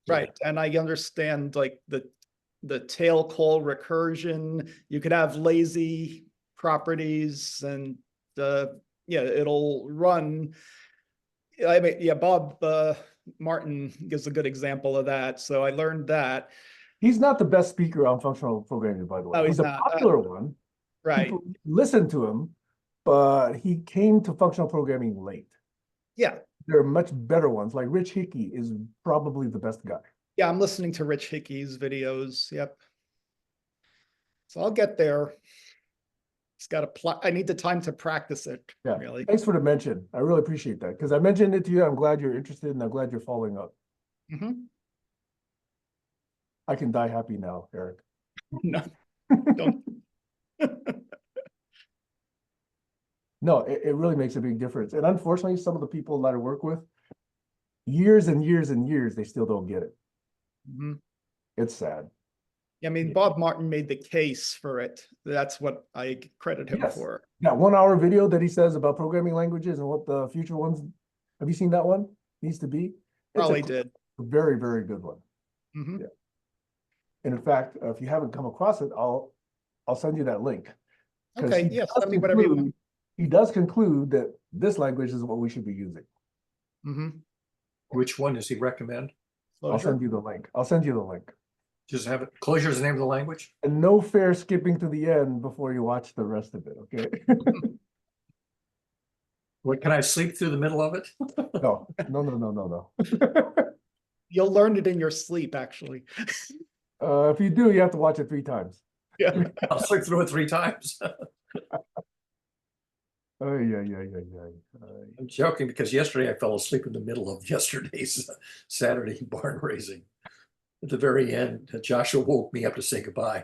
right. And I understand like the tail call recursion. You could have lazy properties, and yeah, it'll run. I mean, yeah, Bob Martin gives a good example of that. So I learned that. He's not the best speaker on functional programming, by the way. Oh, He's he's a not. popular one. Right. People listen to him, but he came to functional programming late. Yeah. There are much better ones. Like Rich Hickey is probably the best guy. Yeah, I'm listening to Rich Hickey's videos. Yep. So I'll get there. It's got I need the time to practice it, Yeah. really. Thanks for the mention. I really appreciate that because I mentioned it to you. I'm glad you're interested and I'm glad you're following up. Mhm. I can die happy now, Eric. No, don't. No, it really makes a big difference. And unfortunately, some of the people that I work with, years and years and years, they still don't get it. Mhm. It's sad. I mean, Bob Martin made the case for it. That's what I credit him Yes. for. That 1 hour video that he says about programming languages and what the future ones, have you seen that one? Needs to be. It's Probably did. very, very good one. Mhm. Yeah. And in fact, if you haven't come across it, I'll send you that link. Okay, yeah, send me whatever you want. He does conclude that this language is what we should be using. Mhm. Which one does he recommend? I'll send you the link. Just have it. Closure is the name of the language. And no fair skipping to the end before you watch the rest of it, okay? What, can I sleep through the middle of it? No. You'll learn it in your sleep, actually. If you do, you have to watch it 3 times. Yeah. I'll sleep through it 3 times. Oh, yeah. I'm joking because yesterday I fell asleep in the middle of yesterday's Saturday barn raising. At the very end, Joshua woke me up to say goodbye.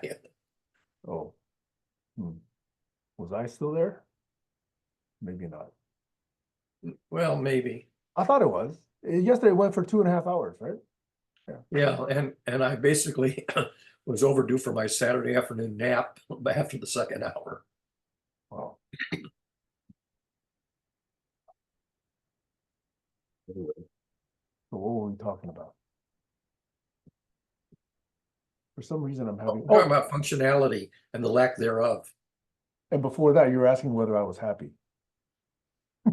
Oh. Was I still there? Maybe not. Well, maybe. I thought it was. Yesterday went for 2.5 hours, right? Yeah, and I basically was overdue for my Saturday afternoon nap after the second hour. Wow. Anyway, so what were we talking about? For some reason, I'm having. We're talking about functionality and the lack thereof. And before that, you were asking whether I was happy.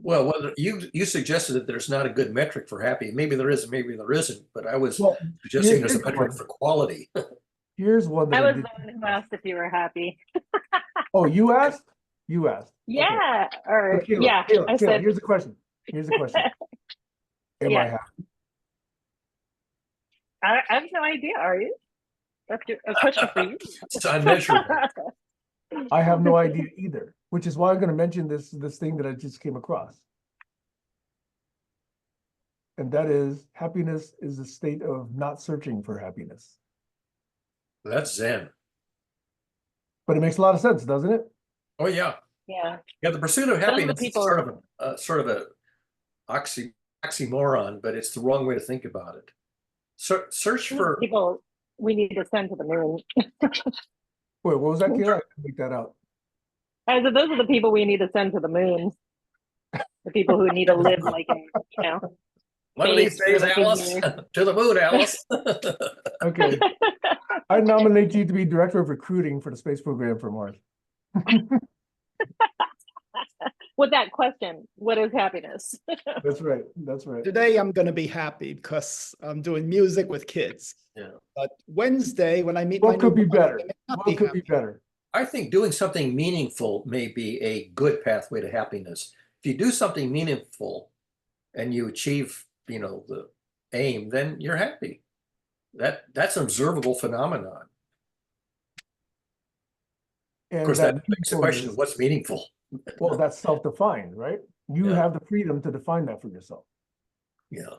Well, whether you suggested that there's not a good metric for happy. Maybe there is, maybe there isn't. But I was suggesting there's a metric for quality. Here's one that I was did. the one who asked if you were happy. Oh, you asked? You asked. Yeah, Okay. or So Kayla, yeah, Kayla, I Kayla, said here's the question. Am Yeah. I happy? I have no idea. Are you? That's a question for you. It's unmeasurable. I have no idea either, which is why I'm going to mention this thing that I just came across. And that is, happiness is a state of not searching for happiness. That's Zen. But it makes a lot of sense, doesn't it? Oh, yeah. Yeah. Yeah, the pursuit of Those are the happiness is people- sort of a oxymoron, but it's the wrong way to think about it. Search for People we need to send to the moon. Wait, what was that, Kayla? I didn't make that out. I said, those are the people we need to send to the moon. The people who need to live like in, one of these space for days, like a Alice. year. To the moon, Alice. Okay, I nominate you to be director of recruiting for the space program for Mars. With that question, what is happiness? That's right. That's right. Today I'm going to be happy because I'm doing music with kids. Yeah. But Wednesday, when I meet my What could new be buddy, better? I may not What be could be happy. better? I think doing something meaningful may be a good pathway to happiness. If you do something meaningful and you achieve, the aim, then you're happy. That's an observable phenomenon. Of And course, that begs the question meaningfulness- of what's meaningful. well, that's self-defined, right? You Yeah. have the freedom to define that for yourself. Yeah.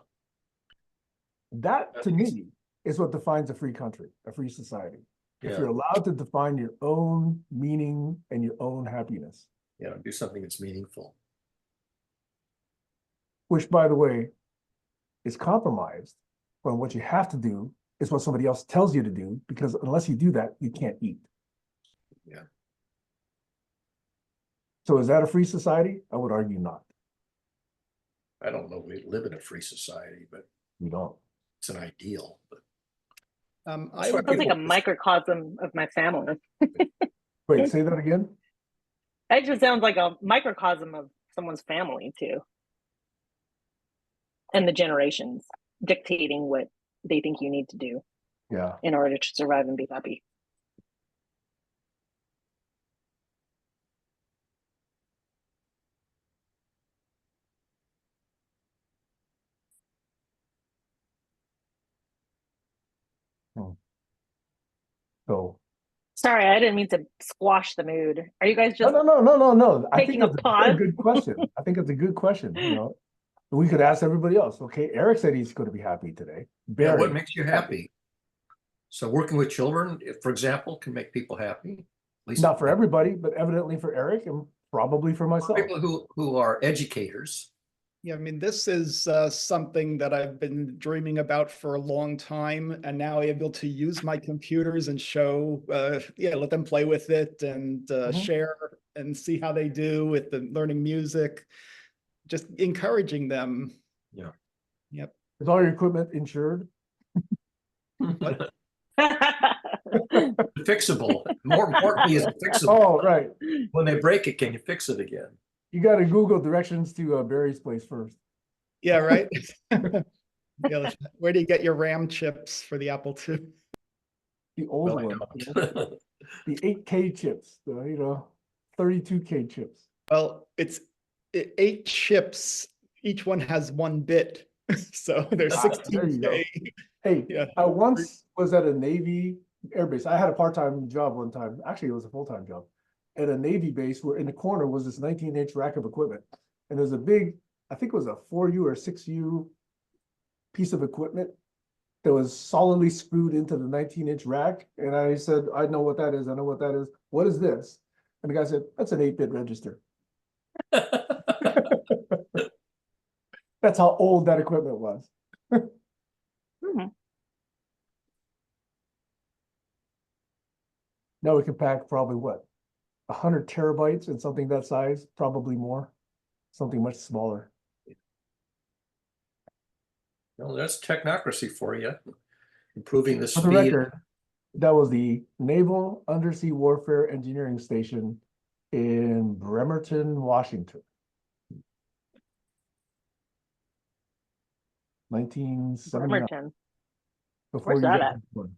That, to me, is what defines a free country, a free society. If Yeah. you're allowed to define your own meaning and your own happiness, Do something that's meaningful. which, by the way, is compromised when what you have to do is what somebody else tells you to do, because unless you do that, you can't eat. Yeah. So is that a free society? I would argue not. I don't know. We live in a free society, but We don't. it's an ideal. But I what would Sounds like a people- microcosm of my family. Wait, say that again? It just sounds like a microcosm of someone's family too. And the generations dictating what they think you need to do Yeah. in order to survive and be happy. So Sorry, I didn't mean to squash the mood. Are you guys no, just no. I taking think a it's a very pause? good question. I think it's a good question. We could ask everybody else. Okay, Eric said he's going to be happy today. Yeah, Barry, what makes you happy? So working with children, for example, can make people happy. At least not for everybody, but evidently for Eric and probably for myself. people who are educators. Yeah, I mean, this is something that I've been dreaming about for a long time, and now able to use my computers and show, let them play with it and share and see how they do with the learning music, just encouraging them. Yeah. Yep. Is all your equipment insured? Fixable. More importantly, is it fixable? Oh, right. When they break it, can you fix it again? You got to Google directions to Barry's place first. Yeah, right. Yeah, where do you get your RAM chips for the Apple II? The old Well, I one, don't. the 8K chips, 32K chips. Well, it's 8 chips. Each one has 1 bit. So there's Ah, there you go. 16K. Hey, Yeah. I once was at a Navy air base. I had a part-time job one time. Actually, it was a full-time job at a Navy base where in the corner was this 19-inch rack of equipment. And there's a big, I think it was a 4U or 6U piece of equipment that was solidly screwed into the 19-inch rack. And I said, I know what that is. I know what that is. What is this? And the guy said, that's an 8-bit register. That's how old that equipment was. Mhm. Now we can pack probably what? 100 terabytes in something that size, probably more, something much smaller. Well, that's technocracy for you. Improving the For the speed. record, that was the Naval Undersea Warfare Engineering Station in Bremerton, Washington. 1979. Bremerton. Before Where's you that got at? born.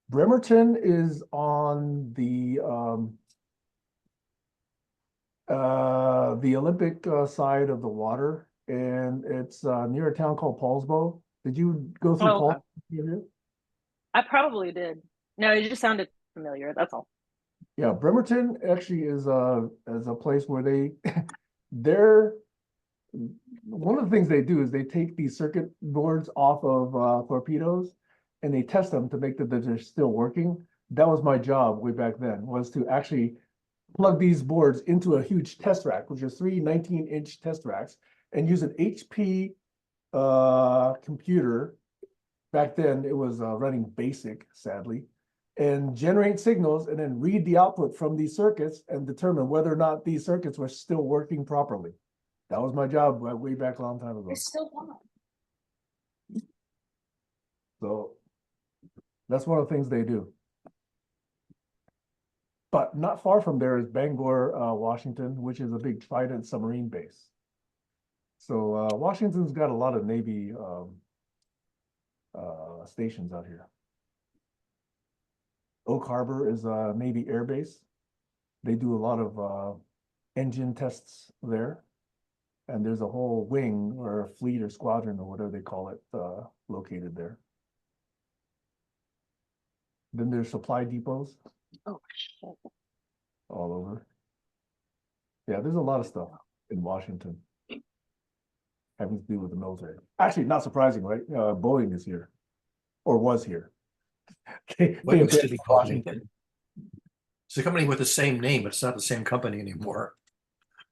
Bremerton is on the Olympic side of the water, and it's near a town called Paulsbo. Did you go through Oh, okay. Paul? I probably did. No, it just sounded familiar. That's all. Yeah, Bremerton actually is a place where they're one of the things they do is they take these circuit boards off of torpedoes and they test them to make that they're still working. that was my job way back then, was to actually plug these boards into a huge test rack, which are three 19-inch test racks, and use an HP computer. Back then, it was running BASIC, sadly, and generate signals and then read the output from these circuits and determine whether or not these circuits were still working properly. That was my job way back a long time ago. There's still one. So that's one of the things they do. But not far from there is Bangor, Washington, which is a big Trident submarine base. So Washington's got a lot of Navy stations out here. Oak Harbor is a Navy air base. They do a lot of engine tests there. And there's a whole wing or a fleet or squadron or whatever they call it located there. Then there's supply depots Oh, shit. all over. Yeah, there's a lot of stuff in Washington having to do with the military. Actually, not surprising, right? Boeing is here, or was here. What used to abandoned be called Washington. Lincoln. It's a company with the same name, but it's not the same company anymore.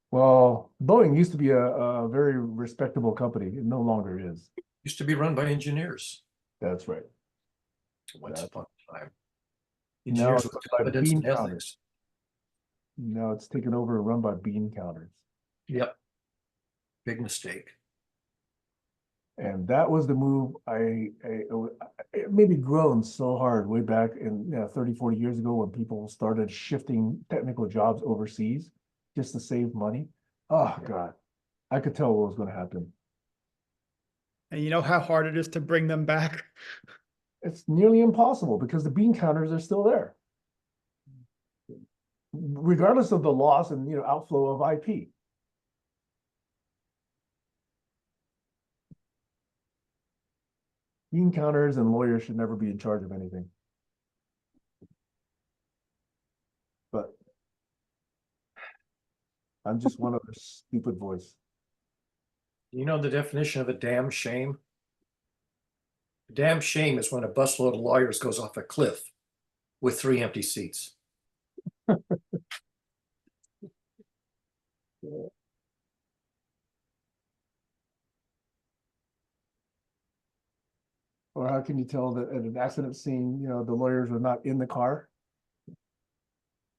Well, Boeing used to be a very respectable company. It no longer is. Used to be run by engineers That's right. once Yeah. upon a time. Now Engineers it's with by competence bean and counters. ethics. Now it's taken over and run by bean counters. Yep. Big mistake. And that was the move it made me groan so hard way back in 30, 40 years ago when people started shifting technical jobs overseas just to save money. Oh, God. I could tell what was going to happen. And you know how hard it is to bring them back? It's nearly impossible because the bean counters are still there, regardless of the loss and outflow of IP. Bean counters and lawyers should never be in charge of anything. But I'm just one other stupid voice. You know the definition of a damn shame? A damn shame is when a busload of lawyers goes off a cliff with 3 empty seats. Or how can you tell that at an accident scene, the lawyers were not in the car?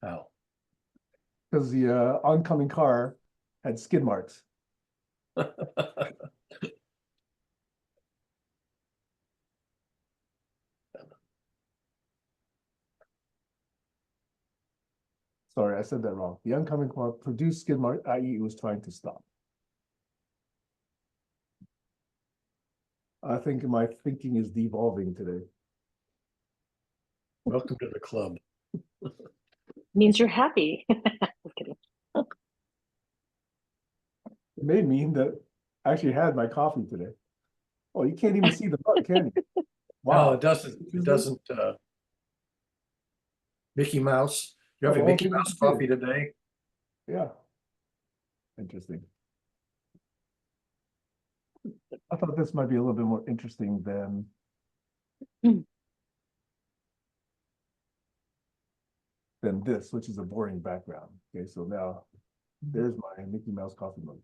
How? Because the oncoming car had skid marks. Sorry, I said that wrong. The oncoming car produced skid marks, i.e. it was trying to stop. I think my thinking is devolving today. Welcome to the club. Means you're happy. Just kidding. It may mean that I actually had my coffee today. Oh, you can't even see the mug, can you? Wow, Wow. it doesn't. It doesn't. Mickey Mouse. You have Oh, a I Mickey think Mouse you did. coffee today? Yeah. Interesting. I thought this might be a little bit more interesting than this, which is a boring background. Okay, so now there's my Mickey Mouse coffee mug.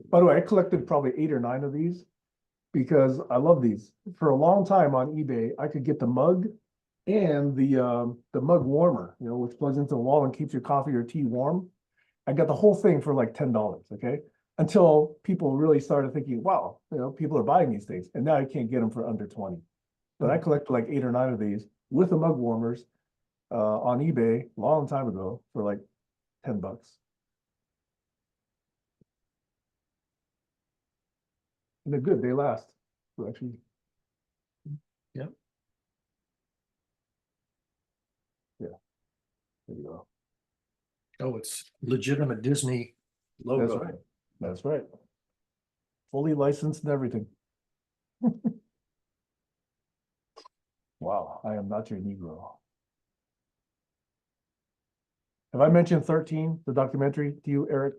By the way, I collected probably 8 or 9 of these because I love these. For a long time on eBay, I could get the mug and the mug warmer, which plugs into the wall and keeps your coffee or tea warm. I got the whole thing for like $10, okay? Until people really started thinking, wow, people are buying these things. And now I can't get them for under 20. But I collected like 8 or 9 of these with the mug warmers on eBay a long time ago for like $10. And they're good, they last. So actually, Yep. yeah, there you go. Oh, it's legitimate Disney logo. That's right. That's right. Fully licensed and everything. Wow, I am not your Negro. Have I mentioned 13, the documentary, to you, Eric?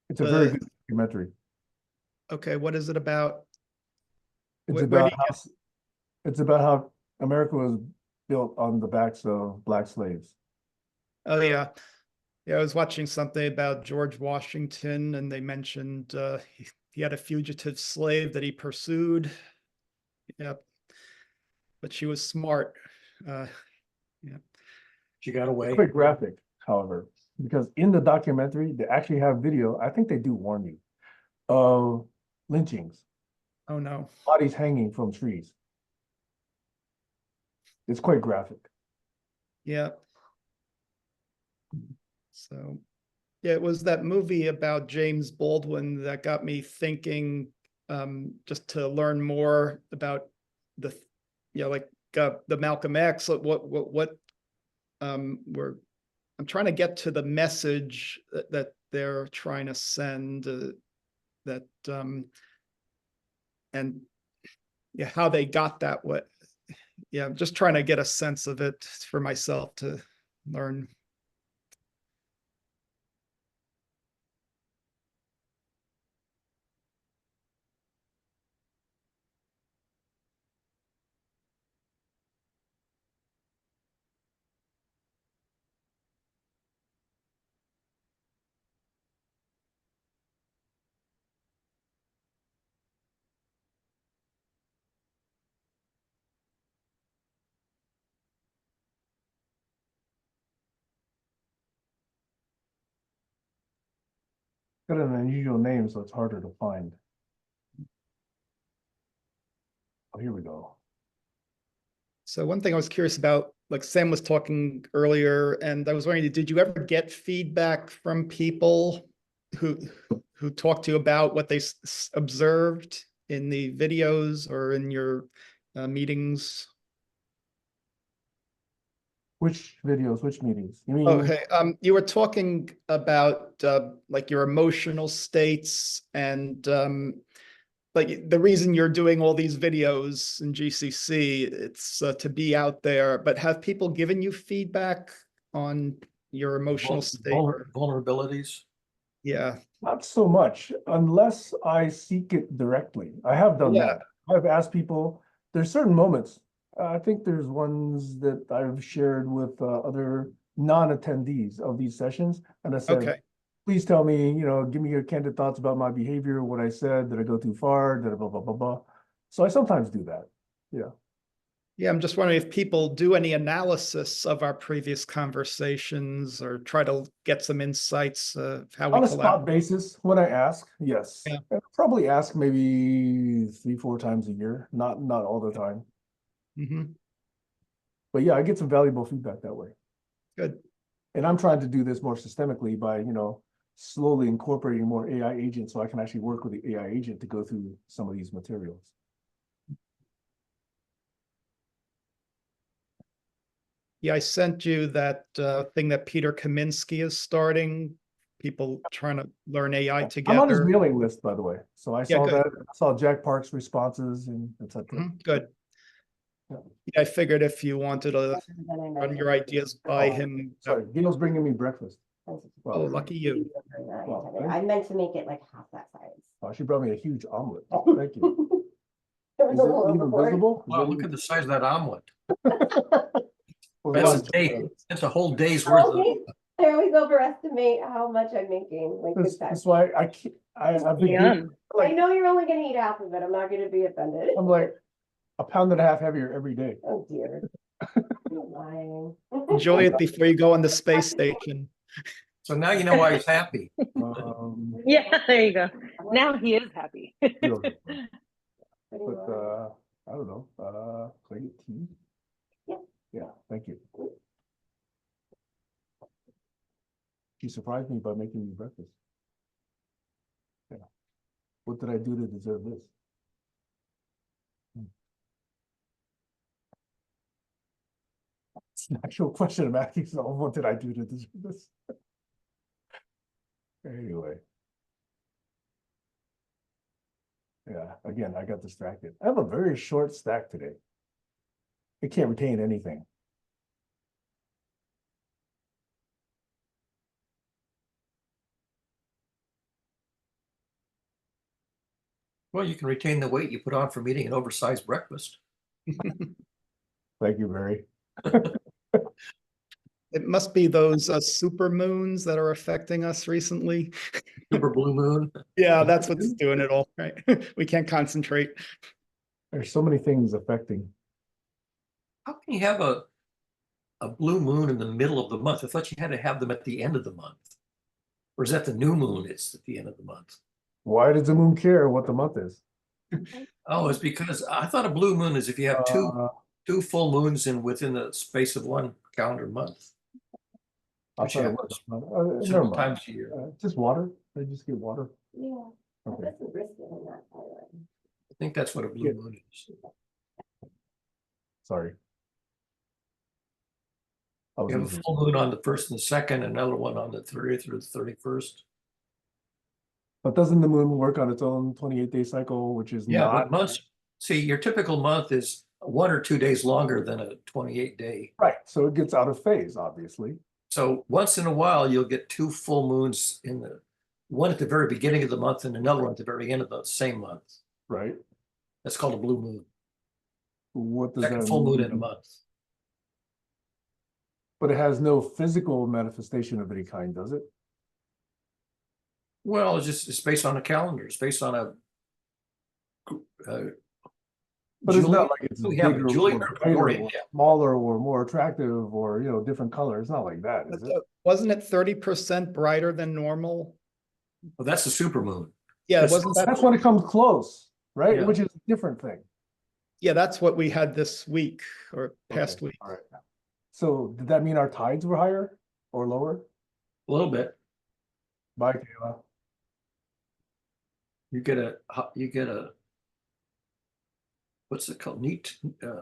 It's a very good documentary. Okay, what is it about? It's Where do about you how get? it's about how America was built on the backs of black slaves. Oh yeah, yeah. I was watching something about George Washington, and they mentioned he had a fugitive slave that he pursued. Yeah, but she was smart. Uh, yeah. She got away. Quick graphic, however, because in the documentary they actually have video. I think they do warn you of lynchings, Oh no. bodies hanging from trees. It's quite graphic. Yeah. So yeah, it was that movie about James Baldwin that got me thinking, just to learn more about the, like the Malcolm X. What we're I'm trying to get to the message that they're trying to send. That and yeah, how they got that way. Yeah, I'm just trying to get a sense of it for myself to learn. Got an unusual name, so it's harder to find. Oh, here we go. So one thing I was curious about, like Sam was talking earlier, and I was wondering, did you ever get feedback from people who who talked to you about what they observed in the videos or in your meetings? Which videos, which meetings? You mean Okay, you were talking about like your emotional states and like the reason you're doing all these videos in GCC, it's to be out there, but have people given you feedback on your emotional state? Vulnerabilities. Yeah, not so much unless I seek it directly. I have done yeah, that. I've asked people, there's certain moments. I think there's ones that I've shared with other non-attendees of these sessions. And I said, okay. please tell me, give me your candid thoughts about my behavior, what I said, did I go too far, did I blah, blah, blah, blah. So I sometimes do that. Yeah. Yeah, I'm just wondering if people do any analysis of our previous conversations or try to get some insights of how we On a collaborate. spot basis, when I ask, yes. Yeah. I probably ask maybe 3, 4 times a year, not all the time. Mhm. But yeah, I get some valuable feedback that way. Good. And I'm trying to do this more systemically by, slowly incorporating more AI agents so I can actually work with the AI agent to go through some of these materials. Yeah, I sent you that thing that Peter Kaminsky is starting. People trying to learn AI I'm on his together. mailing list, by the way. So I Yeah, saw good. that. I saw Jack Park's responses and etc. Good. Yeah. Yeah, I figured if you wanted to run your ideas by Oh, him. sorry, Gail's bringing me breakfast. Oh, Well, lucky you. well, I meant to make it like half that size. she brought me a huge omelet. Oh. Thank you. It was Is a it little even overboard. visible? Is Wow, it look at the size of that omelet. or That's a lunch? day. That's a whole day's worth of. I always overestimate how much I'm making. Like That's why I can't. I've been Yum. I like know you're only gonna eat half of it. I'm not gonna be offended. I'm like a pound and a half heavier every day. Oh dear. You're lying. Enjoy it before you go on the space station. So now you know why he's happy. Yeah, there you go. Now he is happy. But I don't know. Can I get tea? Yeah. Yeah, thank you. She surprised me by making me breakfast. Yeah. What did I do to deserve this? It's an actual question I'm asking. So what did I do to deserve this? Anyway. Yeah, again, I got distracted. I have a very short stack today. It can't retain anything. Well, you can retain the weight you put on from eating an oversized breakfast. Thank you, Barry. It must be those super moons that are affecting us recently. Super blue moon. Yeah, that's what's doing it all, right? We can't concentrate. There's so many things affecting. How can you have a blue moon in the middle of the month? I thought you had to have them at the end of the month. Or is that the new moon? It's at the end of the month. Why does the moon care what the month is? Oh, it's because I thought a blue moon is if you have two full moons within the space of one calendar month. I Which thought it happens was. Never several mind. times a year. Just water. They just get water. Yeah, I Okay. put some brisket in that, by the way. I think that's what a blue Yeah. moon is. Sorry. I was You have a losing. full moon on the 1st and the 2nd, another one on the 30th or the 31st. But doesn't the moon work on its own 28-day cycle, which is Yeah, not but months, see, your typical month is 1 or 2 days longer than a 28-day. right? So it gets out of phase, obviously. So once in a while, you'll get 2 full moons in the one at the very beginning of the month and another one at the very end of the same month. Right? That's called a blue moon. What does Second that full moon mean? in a month. But it has no physical manifestation of any kind, does it? Well, it's based on a calendar. It's based on a But it's not like it's we have a bigger Julian or or brighter Gregorian, or yeah. smaller or more attractive or different color. It's not like that, is it? Wasn't it 30% brighter than normal? Well, that's the super moon. Yeah, That's- wasn't that? That's when it comes close, right? Yeah. Which is a different thing. Yeah, that's what we had this week or past Okay, week. all right. So did that mean our tides were higher or lower? A little bit. Bye, Kayla. You get a what's it called? Neat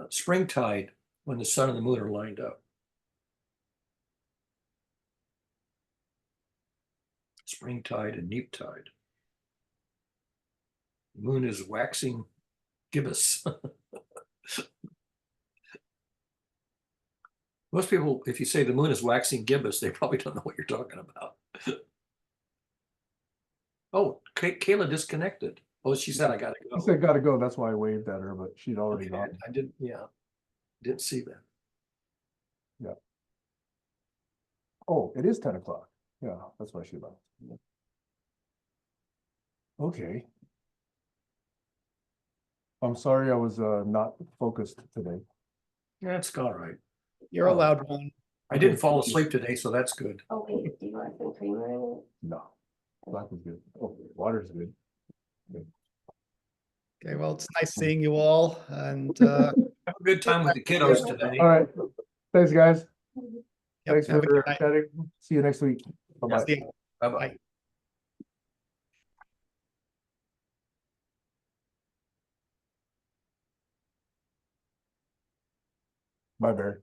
spring tide when the sun and the moon are lined up. Spring tide and neap tide. The moon is waxing gibbous. Most people, if you say the moon is waxing gibbous, they probably don't know what you're talking about. Oh, Kayla disconnected. Oh, she said I gotta She go. said gotta go. That's why I waved at her, but she'd already Okay, gone. I didn't, yeah, didn't see that. Oh, it is 10 o'clock. Yeah, that's why she left. Okay. I'm sorry I was not focused today. That's all right. You're Oh. allowed one. I didn't fall asleep today, so that's good. Oh, wait, do you want some creamer in it? No, black is good. Oh, water's good. Okay, well, it's nice seeing you all and Have a good time with the kiddos today. All right. Thanks, guys. yep, Thanks have a for good night. chatting. See you next week. Bye-bye. See ya. Bye-bye. Bye. Bye, Barry.